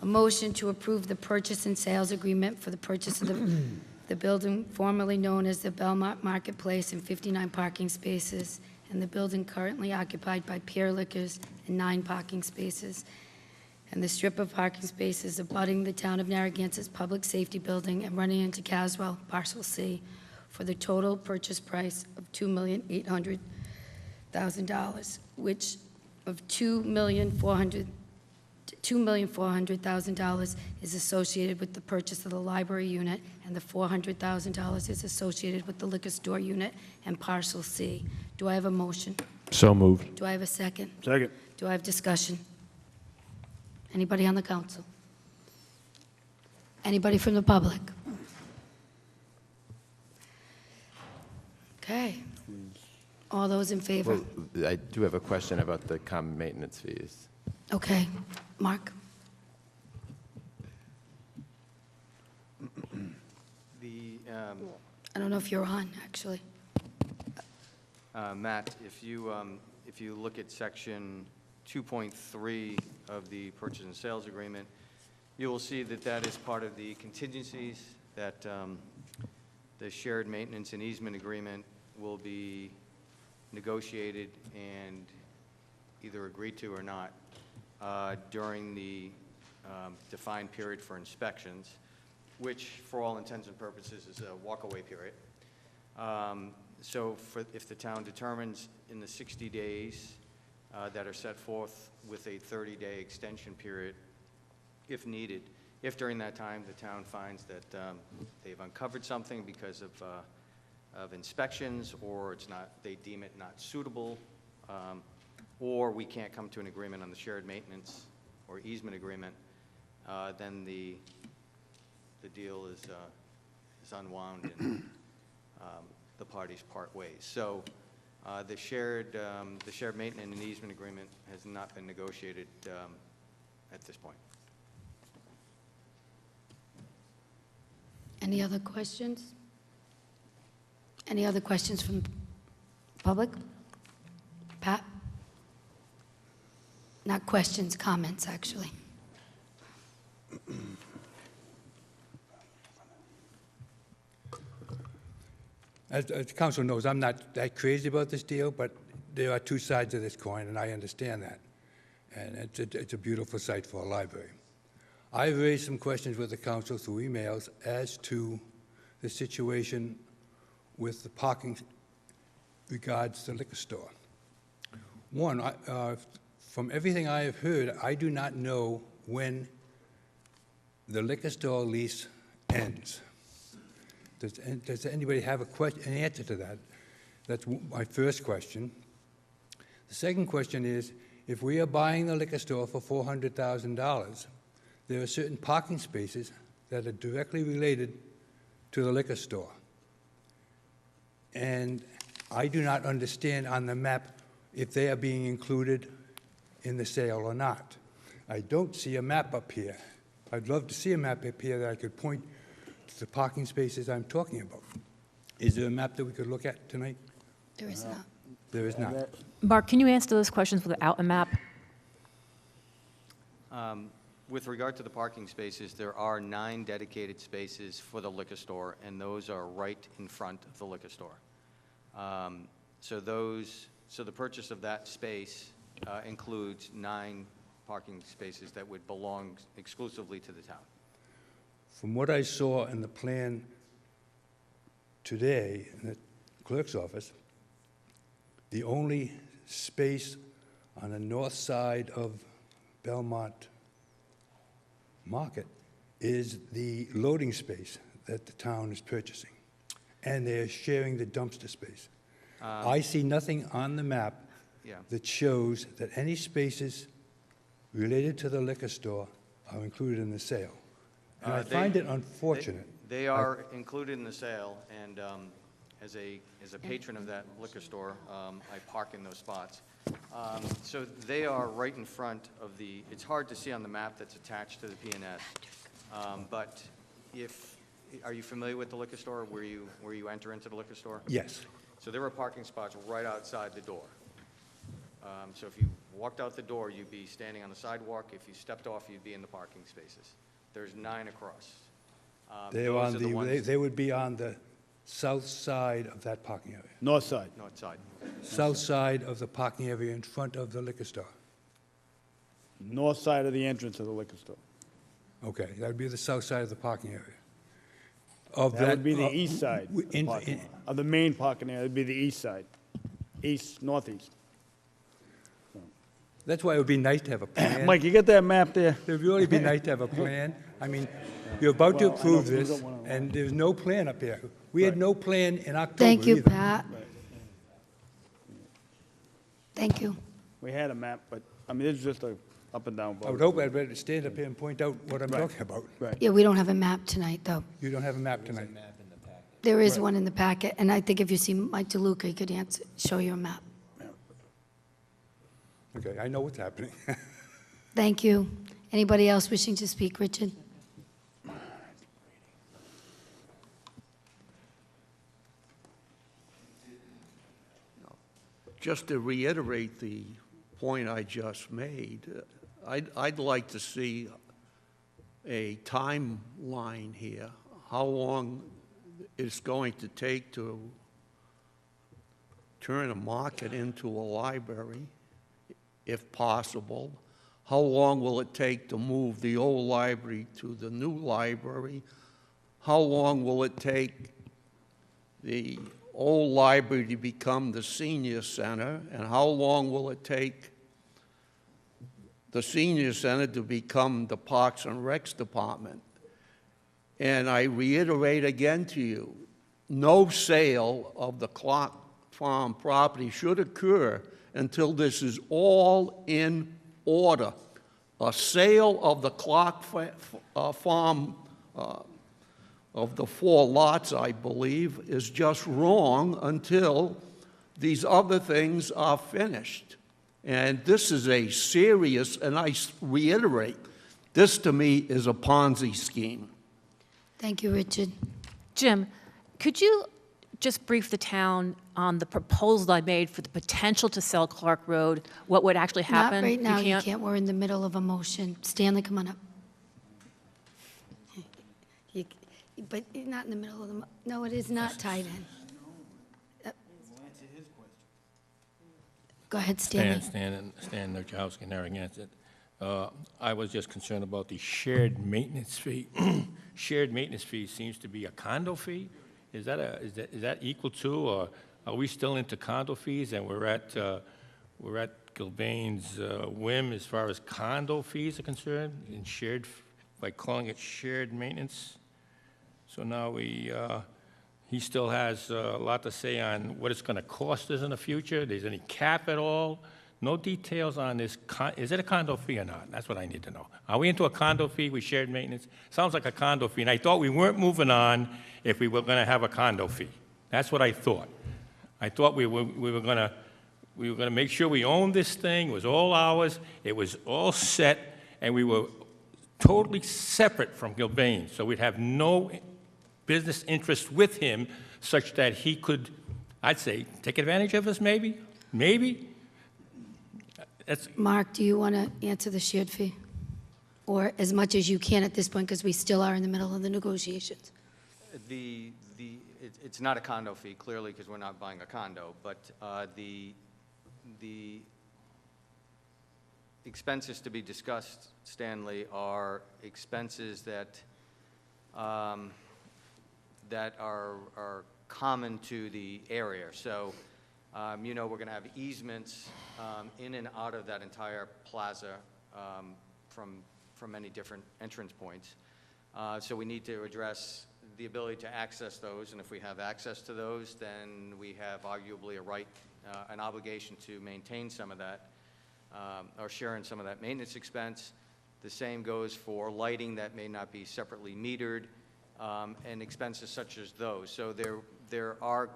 A motion to approve the purchase and sales agreement for the purchase of the building formerly known as the Belmont Marketplace and 59 parking spaces, and the building currently occupied by Pier Liquors and 9 parking spaces and the strip of parking spaces abutting the town of Narragansett's public safety building and running into Caswell, parcel C, for the total purchase price of $2,800,000, which of $2,400,000 is associated with the purchase of the library unit, and the $400,000 is associated with the liquor store unit and parcel C. Do I have a motion? So moved. Do I have a second? Second. Do I have discussion? Anybody on the council? Anybody from the public? Okay. All those in favor? Well, I do have a question about the common maintenance fees. Okay. Mark? I don't know if you're on, actually. Matt, if you look at section 2.3 of the purchase and sales agreement, you will see that that is part of the contingencies that the shared maintenance and easement agreement will be negotiated and either agreed to or not during the defined period for inspections, which for all intents and purposes is a walkaway period. So if the town determines in the 60 days that are set forth with a 30-day extension period, if needed, if during that time the town finds that they've uncovered something because of inspections, or they deem it not suitable, or we can't come to an agreement on the shared maintenance or easement agreement, then the deal is unwound and the parties part ways. So the shared maintenance and easement agreement has not been negotiated at this point. Any other questions? Any other questions from public? Pat? Not questions, comments, actually. As the council knows, I'm not that crazy about this deal, but there are two sides of this coin, and I understand that. And it's a beautiful site for a library. I've raised some questions with the council through emails as to the situation with the parking regards the liquor store. One, from everything I have heard, I do not know when the liquor store lease ends. Does anybody have an answer to that? That's my first question. The second question is, if we are buying the liquor store for $400,000, there are certain parking spaces that are directly related to the liquor store. And I do not understand on the map if they are being included in the sale or not. I don't see a map up here. I'd love to see a map up here that I could point to the parking spaces I'm talking about. Is there a map that we could look at tonight? There is not. There is not. Mark, can you answer those questions without a map? With regard to the parking spaces, there are 9 dedicated spaces for the liquor store, and those are right in front of the liquor store. So the purchase of that space includes 9 parking spaces that would belong exclusively to the town. From what I saw in the plan today in the clerk's office, the only space on the north side of Belmont Market is the loading space that the town is purchasing, and they're sharing the dumpster space. I see nothing on the map that shows that any spaces related to the liquor store are included in the sale. And I find it unfortunate. They are included in the sale, and as a patron of that liquor store, I park in those spots. So they are right in front of it's hard to see on the map that's attached to the P&S, but are you familiar with the liquor store, where you enter into the liquor store? Yes. So there are parking spots right outside the door. So if you walked out the door, you'd be standing on the sidewalk. If you stepped off, you'd be in the parking spaces. There's 9 across. They would be on the south side of that parking area. North side. North side. South side of the parking area in front of the liquor store. North side of the entrance of the liquor store. Okay, that would be the south side of the parking area. Of That would be the east side w- of the in- parking in- lot. Of the main parking area, it'd be the east side. East, northeast. That's why it would be nice to have a plan. Mike, you got that map there? It would really be nice to have a plan. I mean, you're about to Well, I know approve you this, got one on one. and there's no plan up here. We had no plan in October Thank you, either. Pat. Thank you. We had a map, but, I mean, it's just a up and down. I would hope I'd better stand up here and point out what I'm talking about. Right. Yeah, we don't have a map tonight, though. You don't have a map tonight. There is one in the packet, and I think if you see Mike DeLuca, he could show you a map. Okay, I know what's happening. Thank you. Anybody else wishing to speak? Richard? Just to reiterate the point I just made, I'd like to see a timeline here, how long it's going to take to turn a market into a library, if possible. How long will it take to move the old library to the new library? How long will it take the old library to become the senior center? And how long will it take the senior center to become the Parks and Recs Department? And I reiterate again to you, no sale of the Clark Farm property should occur until this is all in order. A sale of the Clark Farm, of the 4 lots, I believe, is just wrong until these other things are finished. And this is a serious, and I reiterate, this to me is a Ponzi scheme. Thank you, Richard. Jim, could you just brief the town on the proposal I made for the potential to sell Clark Road, what would actually happen? Not right now, you can't. We're in the middle of a motion. Stanley, come on up. But you're not in the middle of the, no, it is not tied in. Go ahead, Stanley. Stan Nurchowski, Narragansett. I was just concerned about the shared maintenance fee. Shared maintenance fee seems to be a condo fee. Is that equal to, or are we still into condo fees, and we're at Gilbane's whim as far as condo fees are concerned, and shared, by calling it shared maintenance? So now he still has a lot to say on what it's going to cost us in the future. There's any cap at all? No details on this. Is it a condo fee or not? That's what I need to know. Are we into a condo fee with shared maintenance? Sounds like a condo fee, and I thought we weren't moving on if we were going to have a condo fee. That's what I thought. I thought we were going to make sure we owned this thing. It was all ours. It was all set, and we were totally separate from Gilbane, so we'd have no business interest with him such that he could, I'd say, take advantage of us, maybe? Maybe? Mark, do you want to answer the shared fee? Or as much as you can at this point, because we still are in the middle of the negotiations. It's not a condo fee, clearly, because we're not buying a condo, but the expenses to be discussed, Stanley, are expenses that that are common to the area. So, you know, we're going to have easements in and out of that entire plaza from many different entrance points. So we need to address the ability to access those, and if we have access to those, then we have arguably a right, an obligation to maintain some of that, or share in some of that maintenance expense. The same goes for lighting that may not be separately metered, and expenses such as those. So there are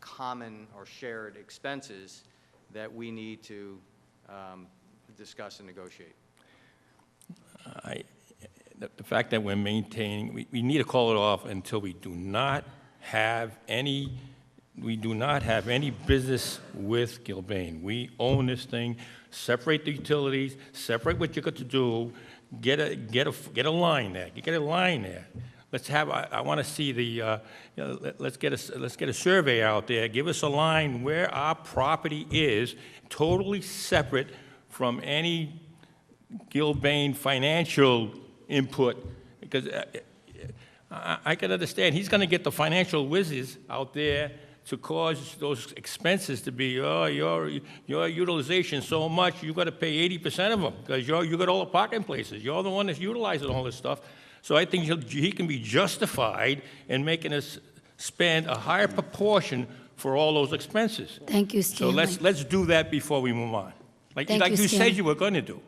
common or shared expenses that we need to discuss and negotiate. The fact that we're maintaining, we need to call it off until we do not have any business with Gilbane. We own this thing. Separate the utilities. Separate what you got to do. Get a line there. You get a line there. Let's have. I want to see the. Let's get a survey out there. Give us a line where our property is, totally separate from any Gilbane financial input, because I can understand, he's going to get the financial whizzes out there to cause those expenses to be, oh, your utilization so much, you got to pay 80% of them, because you got all the parking places. You're the one that's utilizing all this stuff. So I think he can be justified in making us spend a higher proportion for all those expenses. Thank you, Stanley. So let's do that before we move on. Like Thank you you, said Stanley. you were going to do.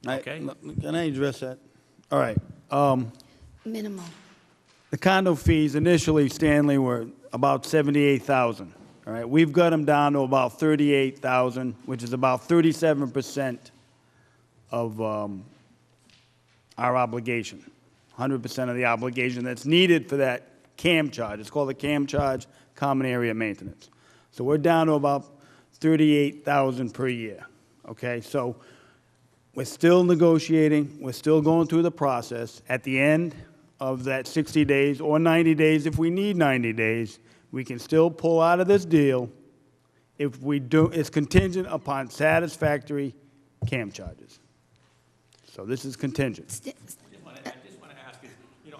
Okay? Can I address that? All right. Minimal. The condo fees initially, Stanley, were about $78,000. All right, we've got them down to about $38,000, which is about 37% of our obligation, 100% of the obligation that's needed for that CAM charge. It's called the CAM charge, Common Area Maintenance. So we're down to about $38,000 per year. Okay, so we're still negotiating. We're still going through the process. At the end of that 60 days or 90 days, if we need 90 days, we can still pull out of this deal if we do. It's contingent upon satisfactory CAM charges. So this is contingent. I just want to ask you,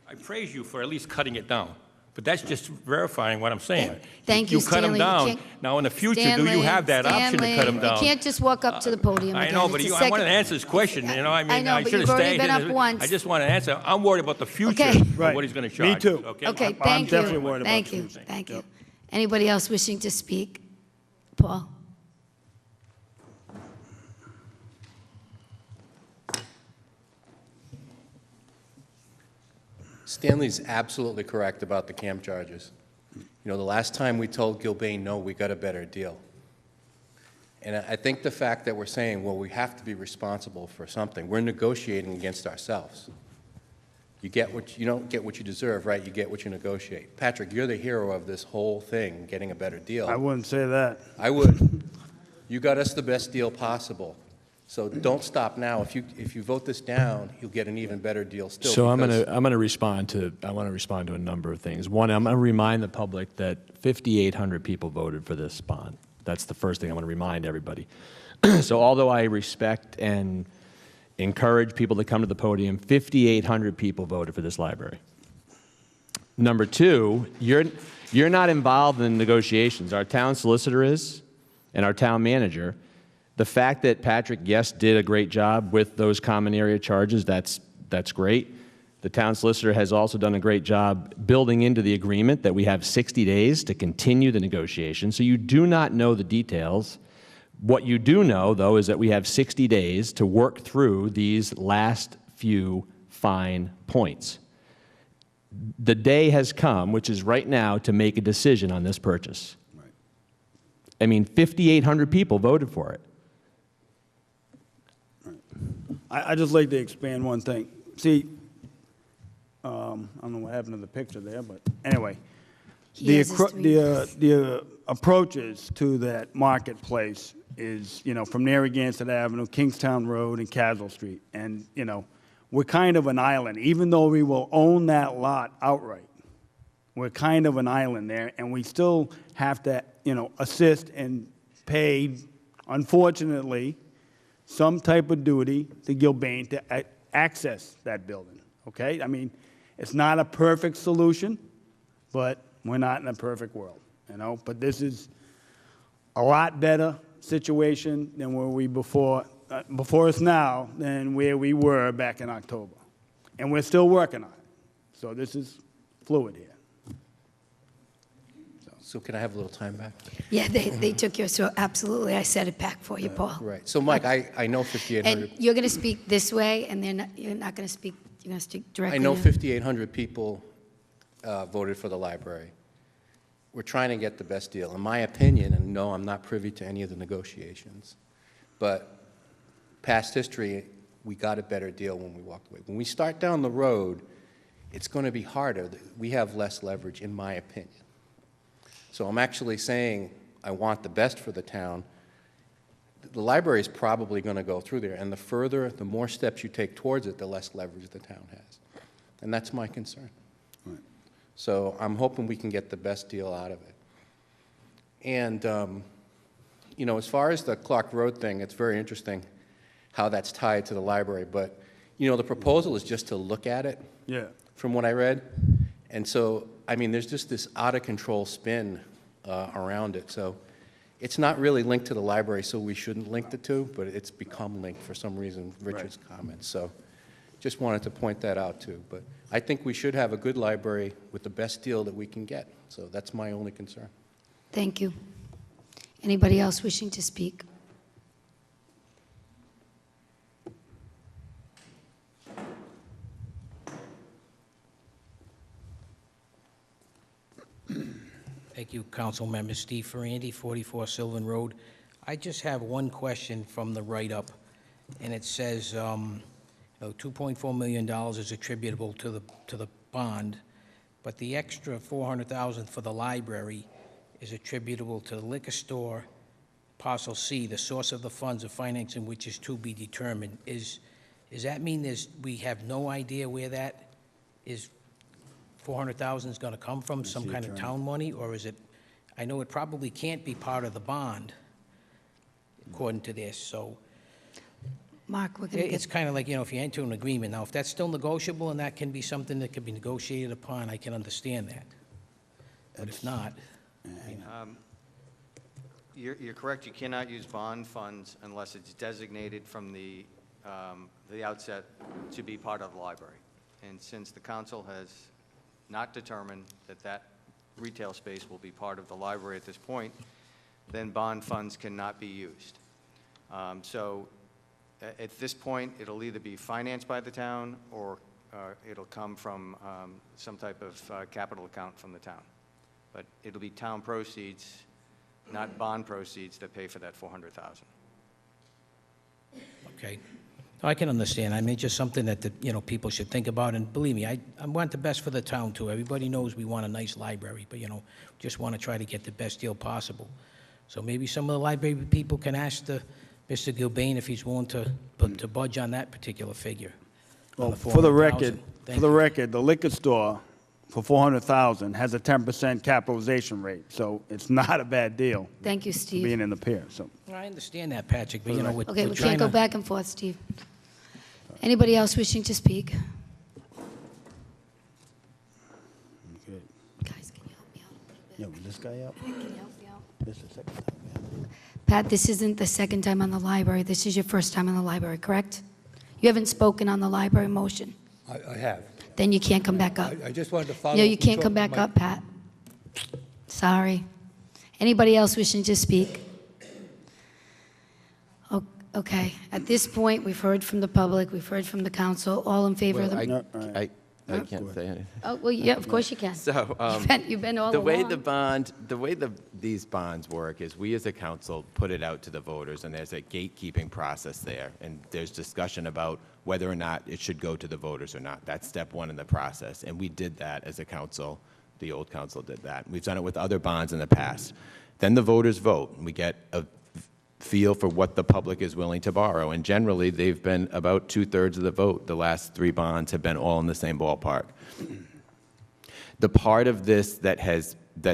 I praise you for at least cutting it down, but that's just verifying what I'm saying. Thank you, You cut them Stanley. down. You can't- Now, in the future, do you have that option to cut them down? You can't just walk up to the podium I again. know, but It's a I wanted to second- answer this question, you know, I mean, I know, I but should have you've already stayed. been up once. I just want to answer. I'm worried about the future, Okay. of what he's going to charge. Me too. Okay? Okay, I'm thank definitely you. worried about Thank the you, future. thank you. Yep. Anybody else wishing to speak? Paul? Stanley's absolutely correct about the CAM charges. You know, the last time we told Gilbane no, we got a better deal. And I think the fact that we're saying, well, we have to be responsible for something, we're negotiating against ourselves. You don't get what you deserve, right? You get what you negotiate. Patrick, you're the hero of this whole thing, getting a better deal. I wouldn't say that. I would. You got us the best deal possible. So don't stop now. If you vote this down, you'll get an even better deal still. So I'm because- going to respond to a number of things. One, I'm going to remind the public that 5,800 people voted for this bond. That's the first thing I want to remind everybody. So although I respect and encourage people to come to the podium, 5,800 people voted for this library. Number two, you're not involved in negotiations. Our town solicitor is, and our town manager. The fact that Patrick, yes, did a great job with those common area charges, that's great. The town solicitor has also done a great job building into the agreement that we have 60 days to continue the negotiation. So you do not know the details. What you do know, though, is that we have 60 days to work through these last few fine points. The day has come, which is right now, to make a decision on this purchase. Right. I mean, 5,800 people voted for it. I just like to expand one thing. See, I don't know what happened to the picture there, but anyway, the approaches to that marketplace is, you know, from Narragansett Avenue, Kingstown Road, and Castle Street. And, you know, we're kind of an island. Even though we will own that lot outright, we're kind of an island there, and we still have to, you know, assist and pay, unfortunately, some type of duty to Gilbane to access that building, okay? I mean, it's not a perfect solution, but we're not in a perfect world, you know? But this is a lot better situation than where we before us now than where we were back in October. And we're still working on it. So this is fluid here. So can I have a little time back? Yeah, they took yours, so absolutely, I set it back for you, Paul. Right. So, Mike, I know 5,800. And you're going to speak this way, and you're not going to speak, you're going to speak directly. I know to- 5,800 people voted for the library. We're trying to get the best deal. In my opinion, and no, I'm not privy to any of the negotiations, but past history, we got a better deal when we walked away. When we start down the road, it's going to be harder. We have less leverage, in my opinion. So I'm actually saying I want the best for the town. The library is probably going to go through there, and the more steps you take towards it, the less leverage the town has. And that's my concern. Right. So I'm hoping we can get the best deal out of it. And, you know, as far as the Clark Road thing, it's very interesting how that's tied to the library, but, you know, the proposal is just to look at it, Yeah. from what I read. And so, I mean, there's just this out-of-control spin around it. So it's not really linked to the library, so we shouldn't link the two, but it's become linked for some reason, Richard's comments. So just wanted to point that out, too. But I think we should have a good library with the best deal that we can get. So that's my only concern. Thank you. Anybody else wishing to speak? Thank you, Council Member Steve Ferrandy, 44 Sylvan Road. I just have one question from the write-up, and it says, $2.4 million is attributable to the bond, but the extra $400,000 for the library is attributable to the liquor store, parcel C, the source of the funds of financing which is to be determined. Does that mean we have no idea where that is? $400,000 is going to come from, some kind of town money, or is it? I know it probably can't be part of the bond, according to this. So Mark, we're going to it's kind of like, if you enter an agreement. Now, if that's still negotiable and that can be something that can be negotiated upon, I can understand that. But if not, You're correct. You cannot use bond funds unless it's designated from the outset to be part of the library. And since the council has not determined that retail space will be part of the library at this point, then bond funds cannot be used. So at this point, it'll either be financed by the town or it'll come from some type of capital account from the town. But it'll be town proceeds, not bond proceeds, that pay for that $400,000. okay. I can understand. I mean, just something that people should think about. And believe me, I want the best for the town too. Everybody knows we want a nice library, but just want to try to get the best deal possible. So maybe some of the library people can ask Mr. Gilbane if he's willing to budge on that particular figure. Well, for the record, the liquor store for $400,000 has a 10% capitalization rate, so it's not a bad deal. Thank you, Steve. Being in the pier, so. I understand that, Patrick, but we're Okay, we trying can't go to- back and forth, Steve. Anybody else wishing to speak? Okay. Guys, can you help me out a little bit? Yeah, was this guy up? Can you help me out? This is the second time. Pat, this isn't the second time on the library. This is your first time on the library, correct? You haven't spoken on the library motion. I have. Then you can't come back up. I just wanted to follow. No, up you and can't talk come to back my- up, Pat. Sorry. Anybody else wishing to speak? Okay, at this point, we've heard from the public, we've heard from the council. All in favor of the... I can't say anything. Oh, well, yeah, of course you can. So, You've been all the way along. these bonds work is we as a council put it out to the voters, and there's a gatekeeping process there, and there's discussion about whether or not it should go to the voters or not. That's step one in the process, and we did that as a council. The old council did that. We've done it with other bonds in the past. Then the voters vote, and we get a feel for what the public is willing to borrow, and generally, they've been about 2/3 of the vote. The last three bonds have been all in the same ballpark. The part of this that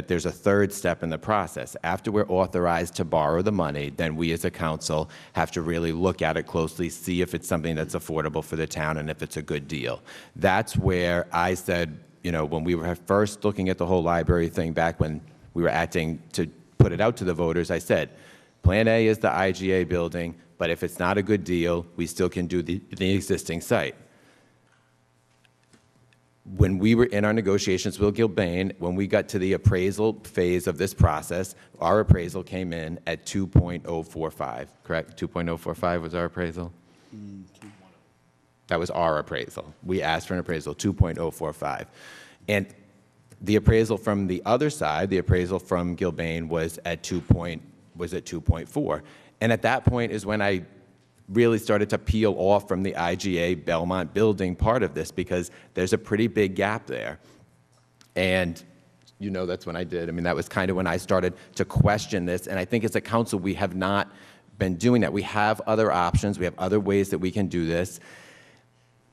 there's a third step in the process. After we're authorized to borrow the money, then we as a council have to really look at it closely, see if it's something that's affordable for the town and if it's a good deal. That's where I said, when we were first looking at the whole library thing back when we were acting to put it out to the voters, I said, Plan A is the IGA building, but if it's not a good deal, we still can do the existing site. When we were in our negotiations with Gilbane, when we got to the appraisal phase of this process, our appraisal came in at 2.045, correct? 2.045 was our appraisal? That was our appraisal. We asked for an appraisal, 2.045. And the appraisal from the other side, the appraisal from Gilbane was at 2.4. And at that point is when I really started to peel off from the IGA Belmont building part of this, because there's a pretty big gap there. And that's when I did. I mean, that was kind of when I started to question this. And I think as a council, we have not been doing that. We have other options. We have other ways that we can do this.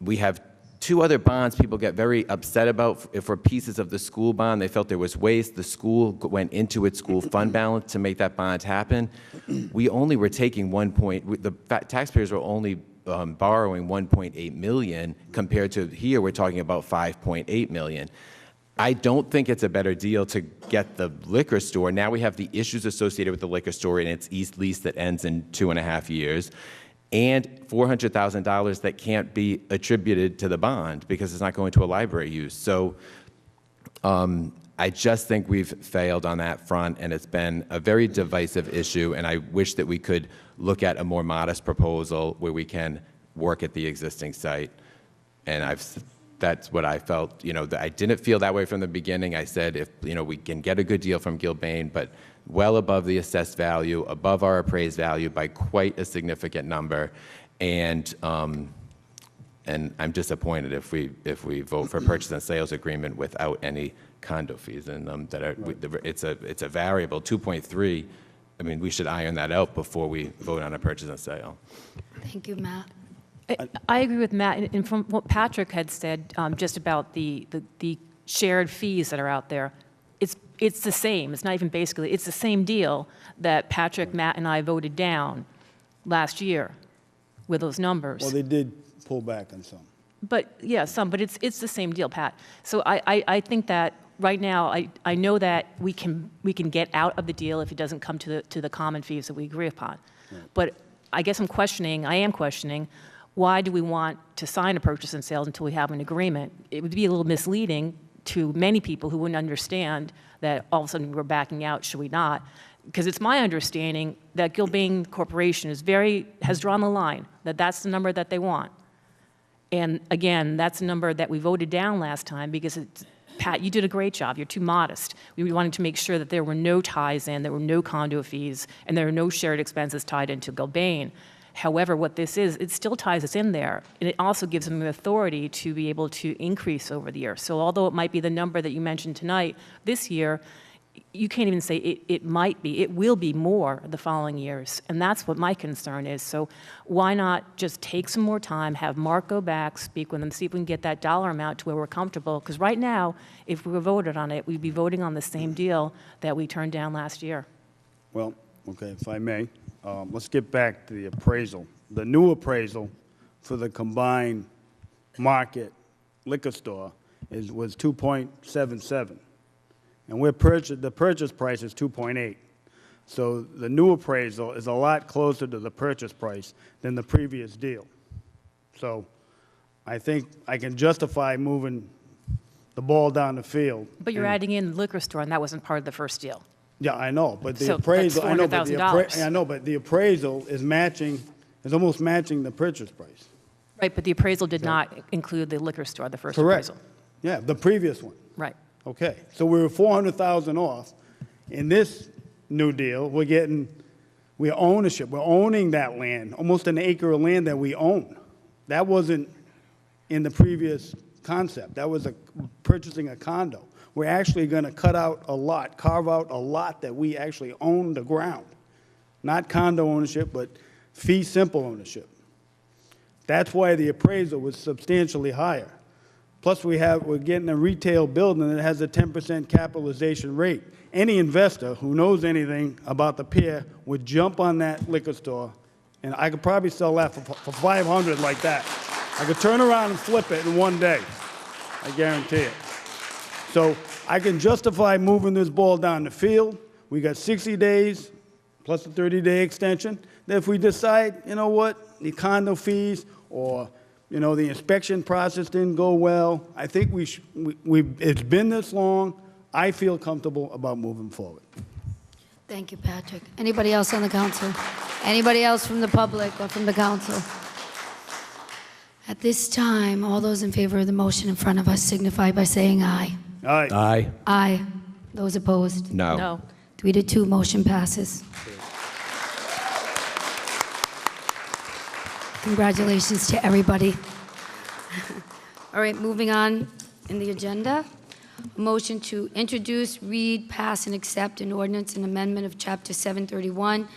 We have two other bonds people get very upset about for pieces of the school bond. They felt there was waste. The school went into its school fund balance to make that bond happen. We only were taking the taxpayers were only borrowing 1.8 million compared to here we're talking about 5.8 million. I don't think it's a better deal to get the liquor store. Now we have the issues associated with the liquor store and its lease that ends in 2.5 years. And $400,000 that can't be attributed to the bond because it's not going to a library use. So I just think we've failed on that front, and it's been a very divisive issue, and I wish that we could look at a more modest proposal where we can work at the existing site. And that's what I felt. I didn't feel that way from the beginning. I said if we can get a good deal from Gilbane, but well above the assessed value, above our appraised value by quite a significant number, and I'm disappointed if we vote for a purchase and sales agreement without any condo fees, and it's a variable 2.3. I mean, we should iron that out before we vote on a purchase and sale. Thank you, Matt. I agree with Matt, and from what Patrick had said just about the shared fees that are out there, it's the same. It's not even basically, it's the same deal that Patrick, Matt, and I voted down last year with those numbers. Well, they did pull back on some. But, yeah, some, but it's the same deal, Pat. So I think that right now, I know that we can get out of the deal if it doesn't come to the common fees that we agree upon. Right. But I guess I am questioning, why do we want to sign a purchase and sales until we have an agreement? It would be a little misleading to many people who wouldn't understand that all of a sudden we're backing out, should we not? Because it's my understanding that Gilbane Corporation has drawn the line, that's the number that they want. And again, that's a number that we voted down last time because Pat, you did a great job. You're too modest. We wanted to make sure that there were no ties in, there were no condo fees, and there are no shared expenses tied into Gilbane. However, what this is, it still ties us in there, and it also gives them the authority to be able to increase over the year. So although it might be the number that you mentioned tonight, this year, you can't even say it might be. It will be more the following years, and that's what my concern is. So why not just take some more time, have Mark go back, speak with them, see if we can get that dollar amount to where we're comfortable? Because right now, if we were voted on it, we'd be voting on the same deal that we turned down last year. Well, okay, if I may, let's get back to the appraisal. The new appraisal for the combined market liquor store was 2.77. And the purchase price is 2.8. So the new appraisal is a lot closer to the purchase price than the previous deal. So I think I can justify moving the ball down the field. But you're adding in the liquor store, and that wasn't part of the first deal. Yeah, I know, but the So appraisal, that's $400,000. I know, but the appraisal is almost matching the purchase price. Right, but the appraisal did not include the liquor store, the first Correct. appraisal. Yeah, the previous one. Right. Okay, so we were 400,000 off. In this new deal, we're ownership. We're owning that land, almost an acre of land that we own. That wasn't in the previous concept. That was purchasing a condo. We're actually going to carve out a lot that we actually own the ground. Not condo ownership, but fee simple ownership. That's why the appraisal was substantially higher. Plus, we're getting a retail building that has a 10% capitalization rate. Any investor who knows anything about the pier would jump on that liquor store, and I could probably sell that for 500 like that. I could turn around and flip it in one day. I guarantee it. So I can justify moving this ball down the field. We got 60 days plus a 30-day extension. Then if we decide, you know what, the condo fees or the inspection process didn't go well, I think it's been this long. I feel comfortable about moving forward. Thank you, Patrick. Anybody else on the council? Anybody else from the public or from the council? At this time, all those in favor of the motion in front of us signify by saying aye. Aye. Aye. Aye. Those opposed? No. No. 3-2, motion passes. Congratulations to everybody. All right, moving on in the agenda. A motion to introduce, read, pass, and accept an ordinance and amendment of Chapter 731,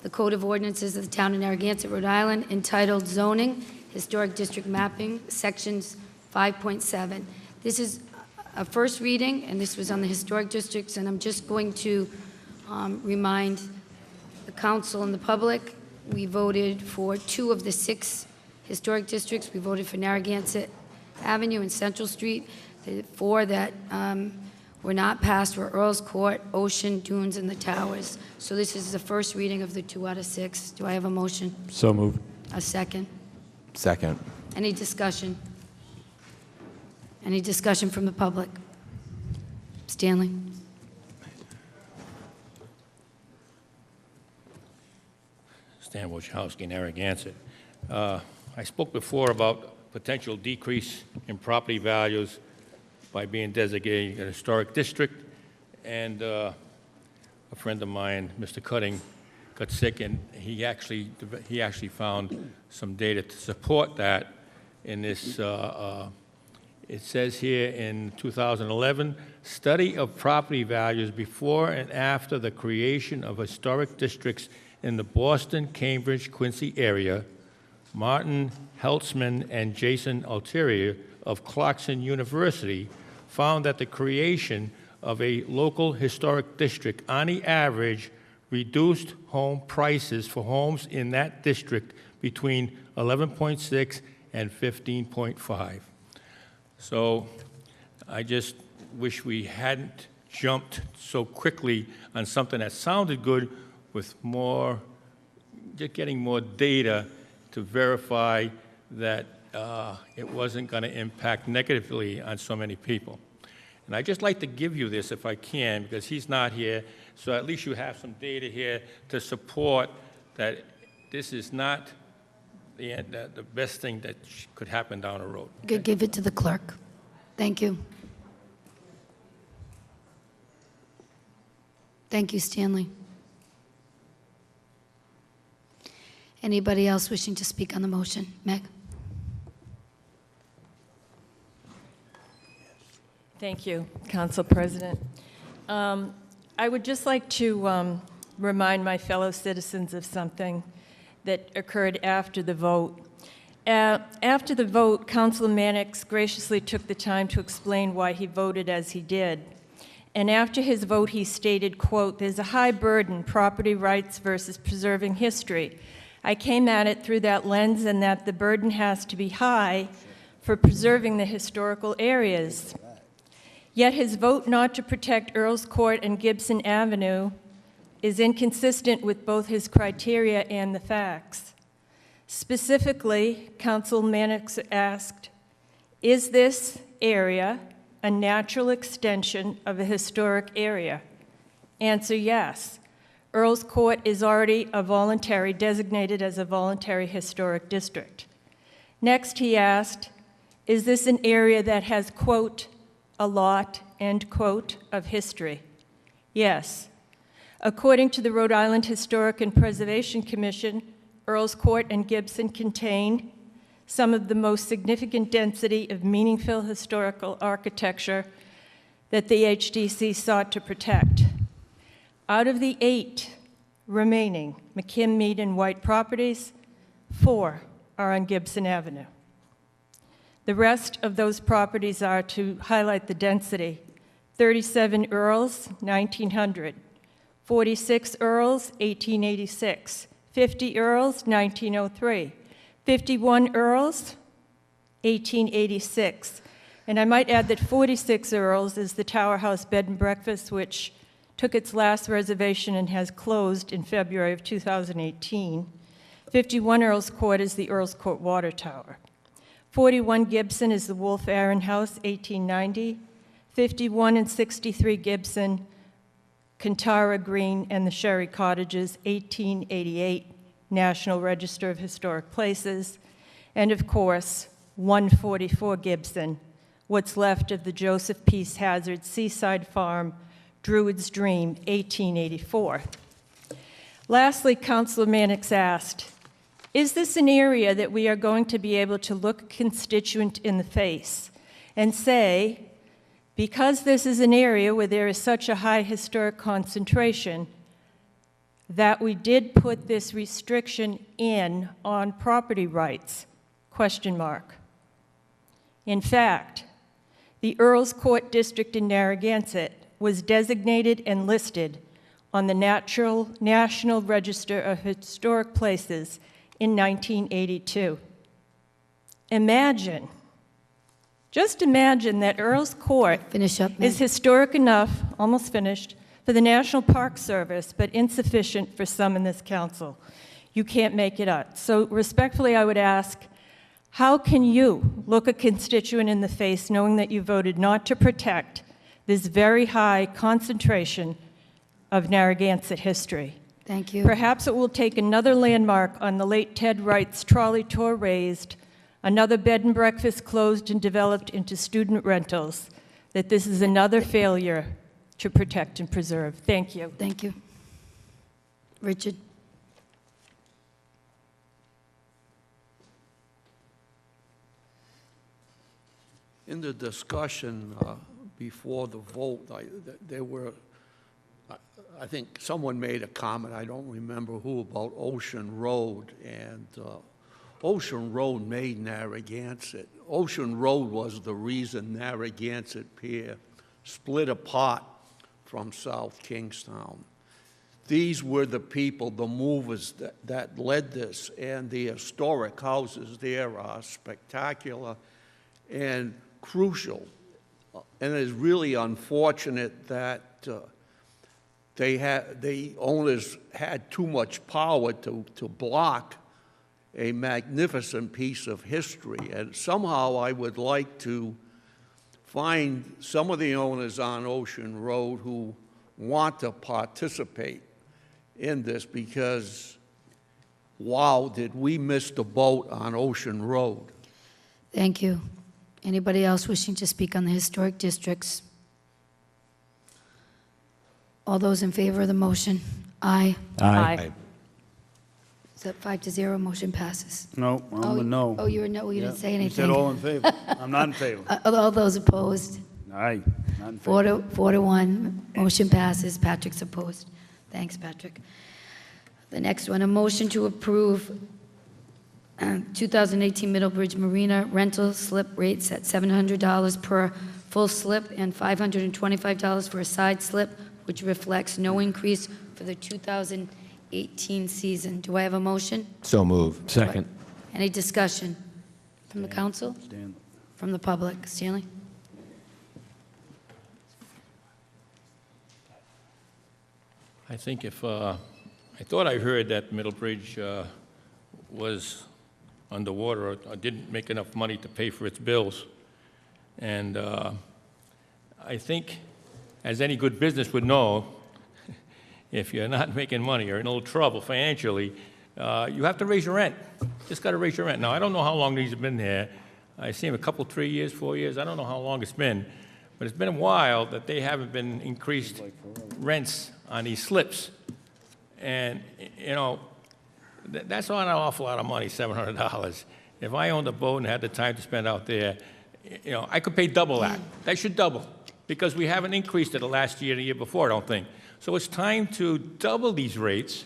the Code of Ordinances of the Town of Narragansett, Rhode Island, entitled Zoning, Historic District Mapping, Sections 5.7. This is a first reading, and this was on the historic districts, and I'm just going to remind the council and the public, we voted for 2 of the 6 historic districts. We voted for Narragansett Avenue and Central Street. The 4 that were not passed were Earls Court, Ocean, Dunes, and the Towers. So this is the first reading of the 2 out of 6. Do I have a motion? So moved. A second? Second. Any discussion? Any discussion from the public? Stanley? Stan Wojciechowski, Narragansett. I spoke before about potential decrease in property values by being designated a historic district, and a friend of mine, Mr. Cutting, got sick, and he actually found some data to support that. In this, it says here in 2011, study of property values before and after the creation of historic districts in the Boston, Cambridge, Quincy area. Martin Heltzman and Jason Altieri of Clarkson University found that the creation of a local historic district, on the average, reduced home prices for homes in that district between 11.6 and 15.5. So I just wish we hadn't jumped so quickly on something that sounded good with more, just getting more data to verify that it wasn't going to impact negatively on so many people. And I'd just like to give you this if I can, because he's not here, so at least you have some data here to support that this is not the best thing that could happen down the road. You could give it to the clerk. Thank you. Thank you, Stanley. Anybody else wishing to speak on the motion? Meg? Thank you, Council President. I would just like to remind my fellow citizens of something that occurred after the vote. After the vote, Councilor Mannix graciously took the time to explain why he voted as he did. And after his vote, he stated, quote, "There's a high burden, property rights versus preserving history. I came at it through that lens, and that the burden has to be high for preserving the historical areas." Yet his vote not to protect Earls Court and Gibson Avenue is inconsistent with both his criteria and the facts. Specifically, Councilor Mannix asked, is this area a natural extension of a historic area? Answer, yes. Earls Court is already designated as a voluntary historic district. Next, he asked, is this an area that has, quote, a lot, end quote, of history? Yes. According to the Rhode Island Historic and Preservation Commission, Earls Court and Gibson contain some of the most significant density of meaningful historical architecture that the HDC sought to protect. Out of the 8 remaining McKim, Mead, and White properties, 4 are on Gibson Avenue. The rest of those properties are, to highlight the density, 37 Earls, 1900, 46 Earls, 1886, 50 Earls, 1903, 51 Earls, 1886. And I might add that 46 Earls is the Tower House Bed and Breakfast, which took its last reservation and has closed in February of 2018. 51 Earls Court is the Earls Court Water Tower. 41 Gibson is the Wolf Aaron House, 1890. 51 and 63 Gibson, Kantara Green, and the Sherry Cottages, 1888, National Register of Historic Places. And of course, 144 Gibson, what's left of the Joseph Peace Hazard Seaside Farm, Druid's Dream, 1884. Lastly, Councilor Mannix asked, is this an area that we are going to be able to look a constituent in the face and say, because this is an area where there is such a high historic concentration, that we did put this restriction in on property rights? Question mark. In fact, the Earls Court District in Narragansett was designated and listed on the National Register of Historic Places in 1982. Imagine, just imagine that Earls Court is historic enough, almost finished, for the National Park Service, but insufficient for some in this council. You can't make it up. So respectfully, I would ask, how can you look a constituent in the face knowing that you voted not to protect this very high concentration of Narragansett history? Thank you. Perhaps it will take another landmark on the late Ted Wright's trolley tour raised, another bed and breakfast closed and developed into student rentals, that this is another failure to protect and preserve. Thank you. Thank you. Richard? In the discussion before the vote, I think someone made a comment, I don't remember who, about Ocean Road, and Ocean Road made Narragansett. Ocean Road was the reason Narragansett Pier split apart from South Kingstown. These were the people, the movers that led this, and the historic houses there are spectacular and crucial. And it's really unfortunate that the owners had too much power to block a magnificent piece of history. And somehow I would like to find some of the owners on Ocean Road who want to participate in this, because, wow, did we miss the boat on Ocean Road. Thank you. Anybody else wishing to speak on the historic districts? All those in favor of the motion? Aye. Aye. Is that 5-0? Motion passes. No, I'm a no. Oh, you're a no. You didn't say anything. You said all in favor. I'm not in favor. All those opposed? Aye, not in favor. 4-1. Motion passes. Patrick's opposed. Thanks, Patrick. The next one, a motion to approve 2018 Middlebridge Marina rental slip rates at $700 per full slip and $525 for a side slip, which reflects no increase for the 2018 season. Do I have a motion? So moved. Second. Any discussion from the council? Stanley. From the public? Stanley? I think if, I thought I heard that Middlebridge was underwater or didn't make enough money to pay for its bills. And I think, as any good business would know, if you're not making money or in a little trouble financially, you have to raise your rent. Just got to raise your rent. Now, I don't know how long these have been there. I see them a couple, 3 years, 4 years. I don't know how long it's been. But it's been a while that they haven't been increased rents on these slips. And, you know, that's not an awful lot of money, $700. If I owned a boat and had the time to spend out there, you know, I could pay double that. That should double, because we haven't increased it the last year, the year before, I don't think. So it's time to double these rates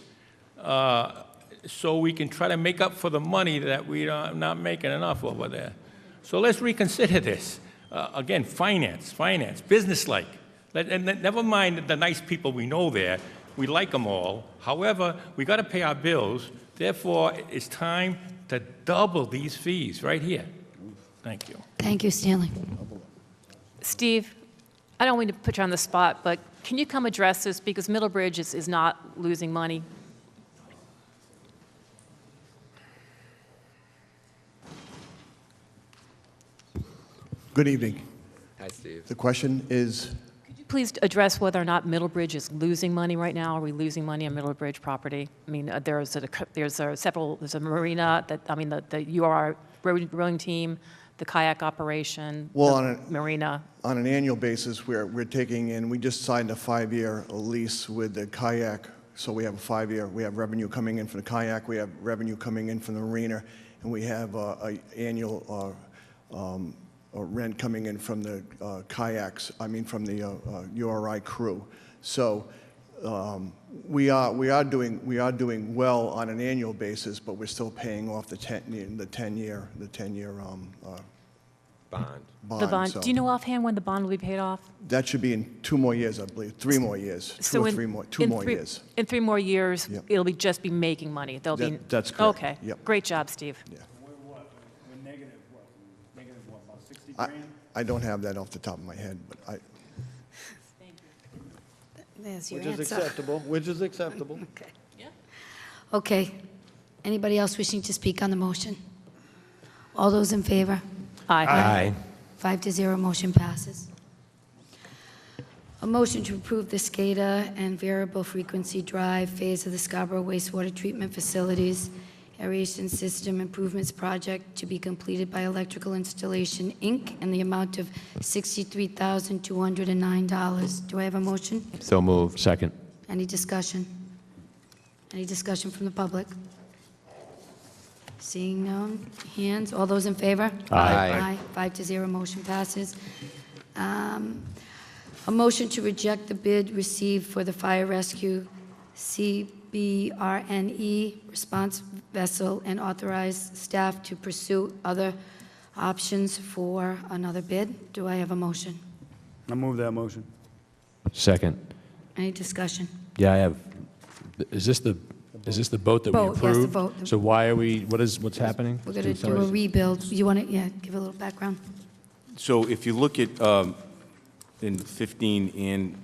so we can try to make up for the money that we're not making enough over there. So let's reconsider this. Again, finance, business-like. And never mind the nice people we know there. We like them all. However, we got to pay our bills. Therefore, it's time to double these fees right here. Thank you. Thank you, Stanley. Steve, I don't mean to put you on the spot, but can you come address this, because Middlebridge is not losing money? Good evening. Hi, Steve. The question is, Could you please address whether or not Middlebridge is losing money right now? Are we losing money on Middlebridge property? I mean, there's a marina that, I mean, the UR rowing team, the kayak operation, the marina. On an annual basis, we're taking in, we just signed a 5-year lease with the kayak. So we have a 5-year, we have revenue coming in from the kayak, we have revenue coming in from the marina, and we have a annual rent coming in from the kayaks, I mean from the URI crew. So we are doing well on an annual basis, but we're still paying off the 10-year Bond. The bond, so do you know offhand when the bond will be paid off? that should be in 2 more years, I believe, 3 more years, So in- 2 in more three- years. In 3 more years, Yep. it'll be just be making money. There'll be. That's correct. Okay. Yep. Great job, Steve. I don't have that off the top of my head, but I, There's your Which is answer. acceptable, which is acceptable. Okay. Okay. Anybody else wishing to speak on the motion? All those in favor? Aye. 5-0, motion passes. A motion to approve the SCADA and variable frequency drive phase of the Scarborough wastewater treatment facilities aeration system improvements project to be completed by Electrical Installation, Inc., in the amount of $63,209. Do I have a motion? So moved. Second. Any discussion? Any discussion from the public? Seeing none, hands, all those in favor? Aye. 5-0, motion passes. A motion to reject the bid received for the fire rescue CBRNE response vessel and authorize staff to pursue other options for another bid. Do I have a motion? I move that motion. Second. Any discussion? Yeah, I have. Is this the boat that we Boat, yes, the approved? boat. So what's happening? We're going to do a rebuild. You want to, give a little background? So if you look at, in 15 and,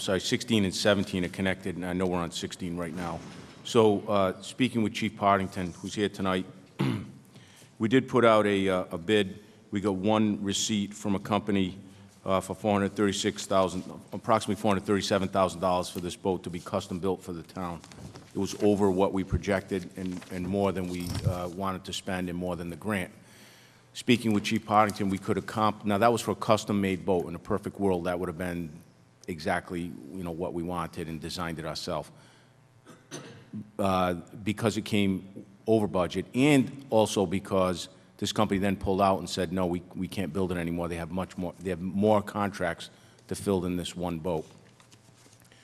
16 and 17 are connected, and I know we're on 16 right now. So speaking with Chief Partington, who's here tonight, we did put out a bid. We got one receipt from a company for approximately $437,000 for this boat to be custom built for the town. It was over what we projected and more than we wanted to spend and more than the grant. Speaking with Chief Partington, we could have now that was for a custom-made boat. In a perfect world, that would have been exactly, what we wanted and designed it ourselves. Because it came over budget, and also because this company then pulled out and said, no, we can't build it anymore. They have more contracts to fill in this one boat.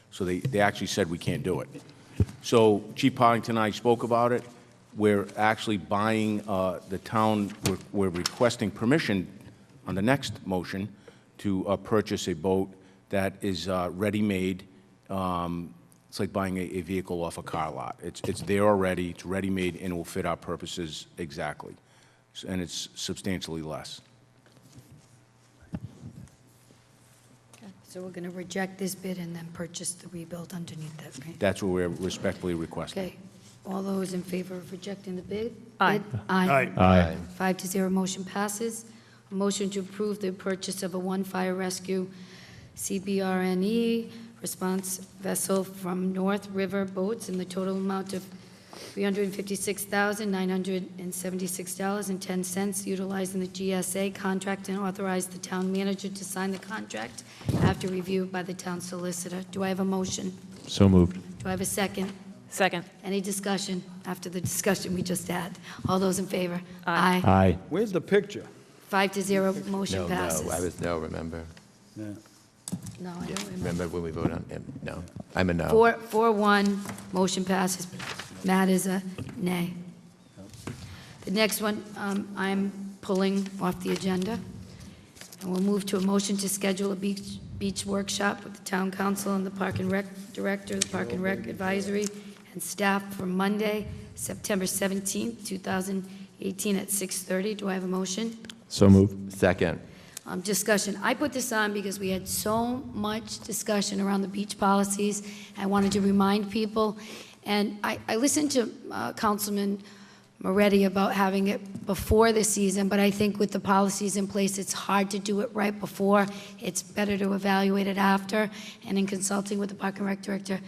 So they actually said we can't do it. So Chief Partington and I spoke about it. We're actually buying, the town, we're requesting permission on the next motion to purchase a boat that is ready-made. It's like buying a vehicle off a car lot. It's there already, it's ready-made, and it will fit our purposes exactly. And it's substantially less. So we're going to reject this bid and then purchase the rebuild underneath that, right? That's what we're respectfully requesting. Okay. All those in favor of rejecting the bid? Aye. Bid? Aye. Aye. 5-0, motion passes. A motion to approve the purchase of a one fire rescue CBRNE response vessel from North River Boats in the total amount of $356,976.10, utilizing the GSA contract, and authorize the town manager to sign the contract after review by the town solicitor. Do I have a motion? So moved. Do I have a second? Second. Any discussion after the discussion we just had? All those in favor? Aye. Aye. Where's the picture? 5-0, motion passes. I was no, remember? Yeah. No, I don't remember. Remember when we voted on it? No. I'm a no. 4-1, motion passes. Matt is a nay. The next one, I'm pulling off the agenda. And we'll move to a motion to schedule a beach workshop with the town council and the Park and Rec director, the Park and Rec advisory, and staff for Monday, September 17th, 2018 at 6:30. Do I have a motion? So moved. Second. Discussion. I put this on because we had so much discussion around the beach policies. I wanted to remind people, and I listened to Councilman Moretti about having it before the season, but I think with the policies in place, it's hard to do it right before. It's better to evaluate it after, and in consulting with the Park and Rec director,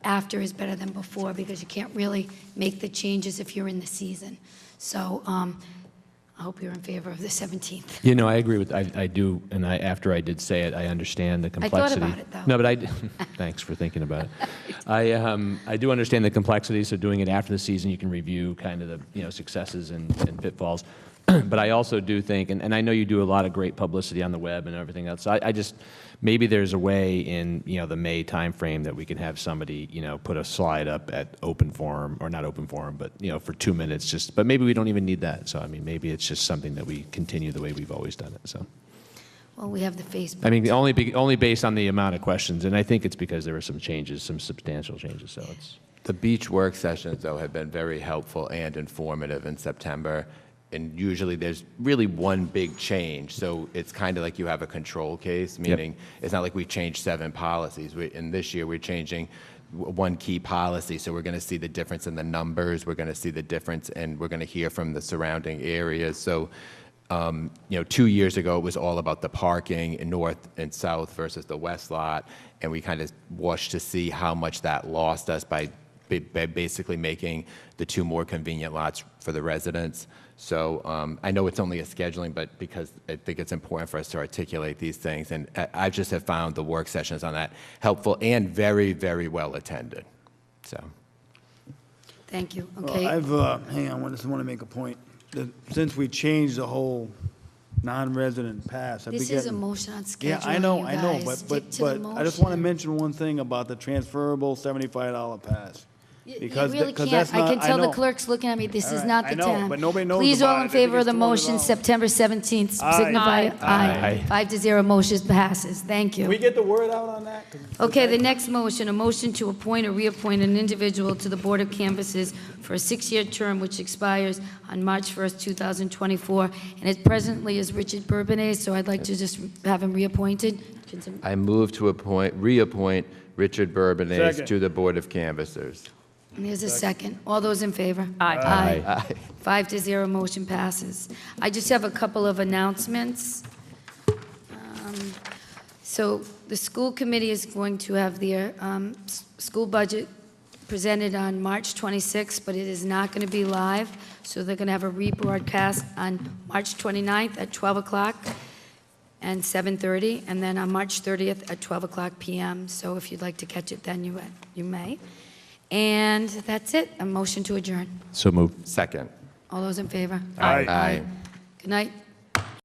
after is better than before, because you can't really make the changes if you're in the season. So I hope you're in favor of the 17th. I agree with, I do, and after I did say it, I understand the I complexity. thought about it, though. No, but thanks for thinking about it. I do understand the complexity, so doing it after the season, you can review kind of the, successes and pitfalls. But I also do think, and I know you do a lot of great publicity on the web and everything else, so I just, maybe there's a way in, the May timeframe that we can have somebody, put a slide up at open forum, or not open forum, but, for 2 minutes, but maybe we don't even need that. So, I mean, maybe it's just something that we continue the way we've always done it, so. Well, we have the Facebook. I mean, only based on the amount of questions, and I think it's because there were some changes, some substantial changes, so it's. The beach work sessions, though, have been very helpful and informative in September. And usually there's really one big change. So it's kind of like you have a control case, meaning it's not like we changed 7 policies. And this year we're changing one key policy. So we're going to see the difference in the numbers. We're going to see the difference, and we're going to hear from the surrounding areas. So, 2 years ago, it was all about the parking in north and south versus the west lot. And we kind of watched to see how much that lost us by basically making the 2 more convenient lots for the residents. So I know it's only a scheduling, but because I think it's important for us to articulate these things, and I just have found the work sessions on that helpful and very, very well attended. So. Thank you. Well, Okay. hang on, I just want to make a point. Since we changed the whole non-resident pass. This is a motion on scheduling, Yeah, I know, you I know, guys. but Stick to the I just want to motion. mention one thing about the transferable $75 pass. You Because really because can't. that's I not, can tell the know. clerk's looking at me. This All is right, not I the know, time. but nobody knows Please, all about in it. I favor of think the it's motion, $200. September 17th, Aye. signify Aye. aye. 5-0, motion passes. Thank you. Can we get the word out on that? Okay, the next motion, a motion to appoint or reappoint an individual to the Board of Canvassers for a 6-year term which expires on March 1st, 2024, and it presently is Richard Bourbonnais, so I'd like to just have him reappointed. I move to reappoint Richard Bourbonnais Second. to the Board of Canvassers. And there's a second. All those in favor? Aye. Aye. 5-0, motion passes. I just have a couple of announcements. So the school committee is going to have their school budget presented on March 26th, but it is not going to be live. So they're going to have a rebroadcast on March 29th at 12 o'clock and 7:30, and then on March 30th at 12 o'clock p.m. So if you'd like to catch it then, you may. And that's it. A motion to adjourn. So moved. Second. All those in favor? Aye. Aye. Good night.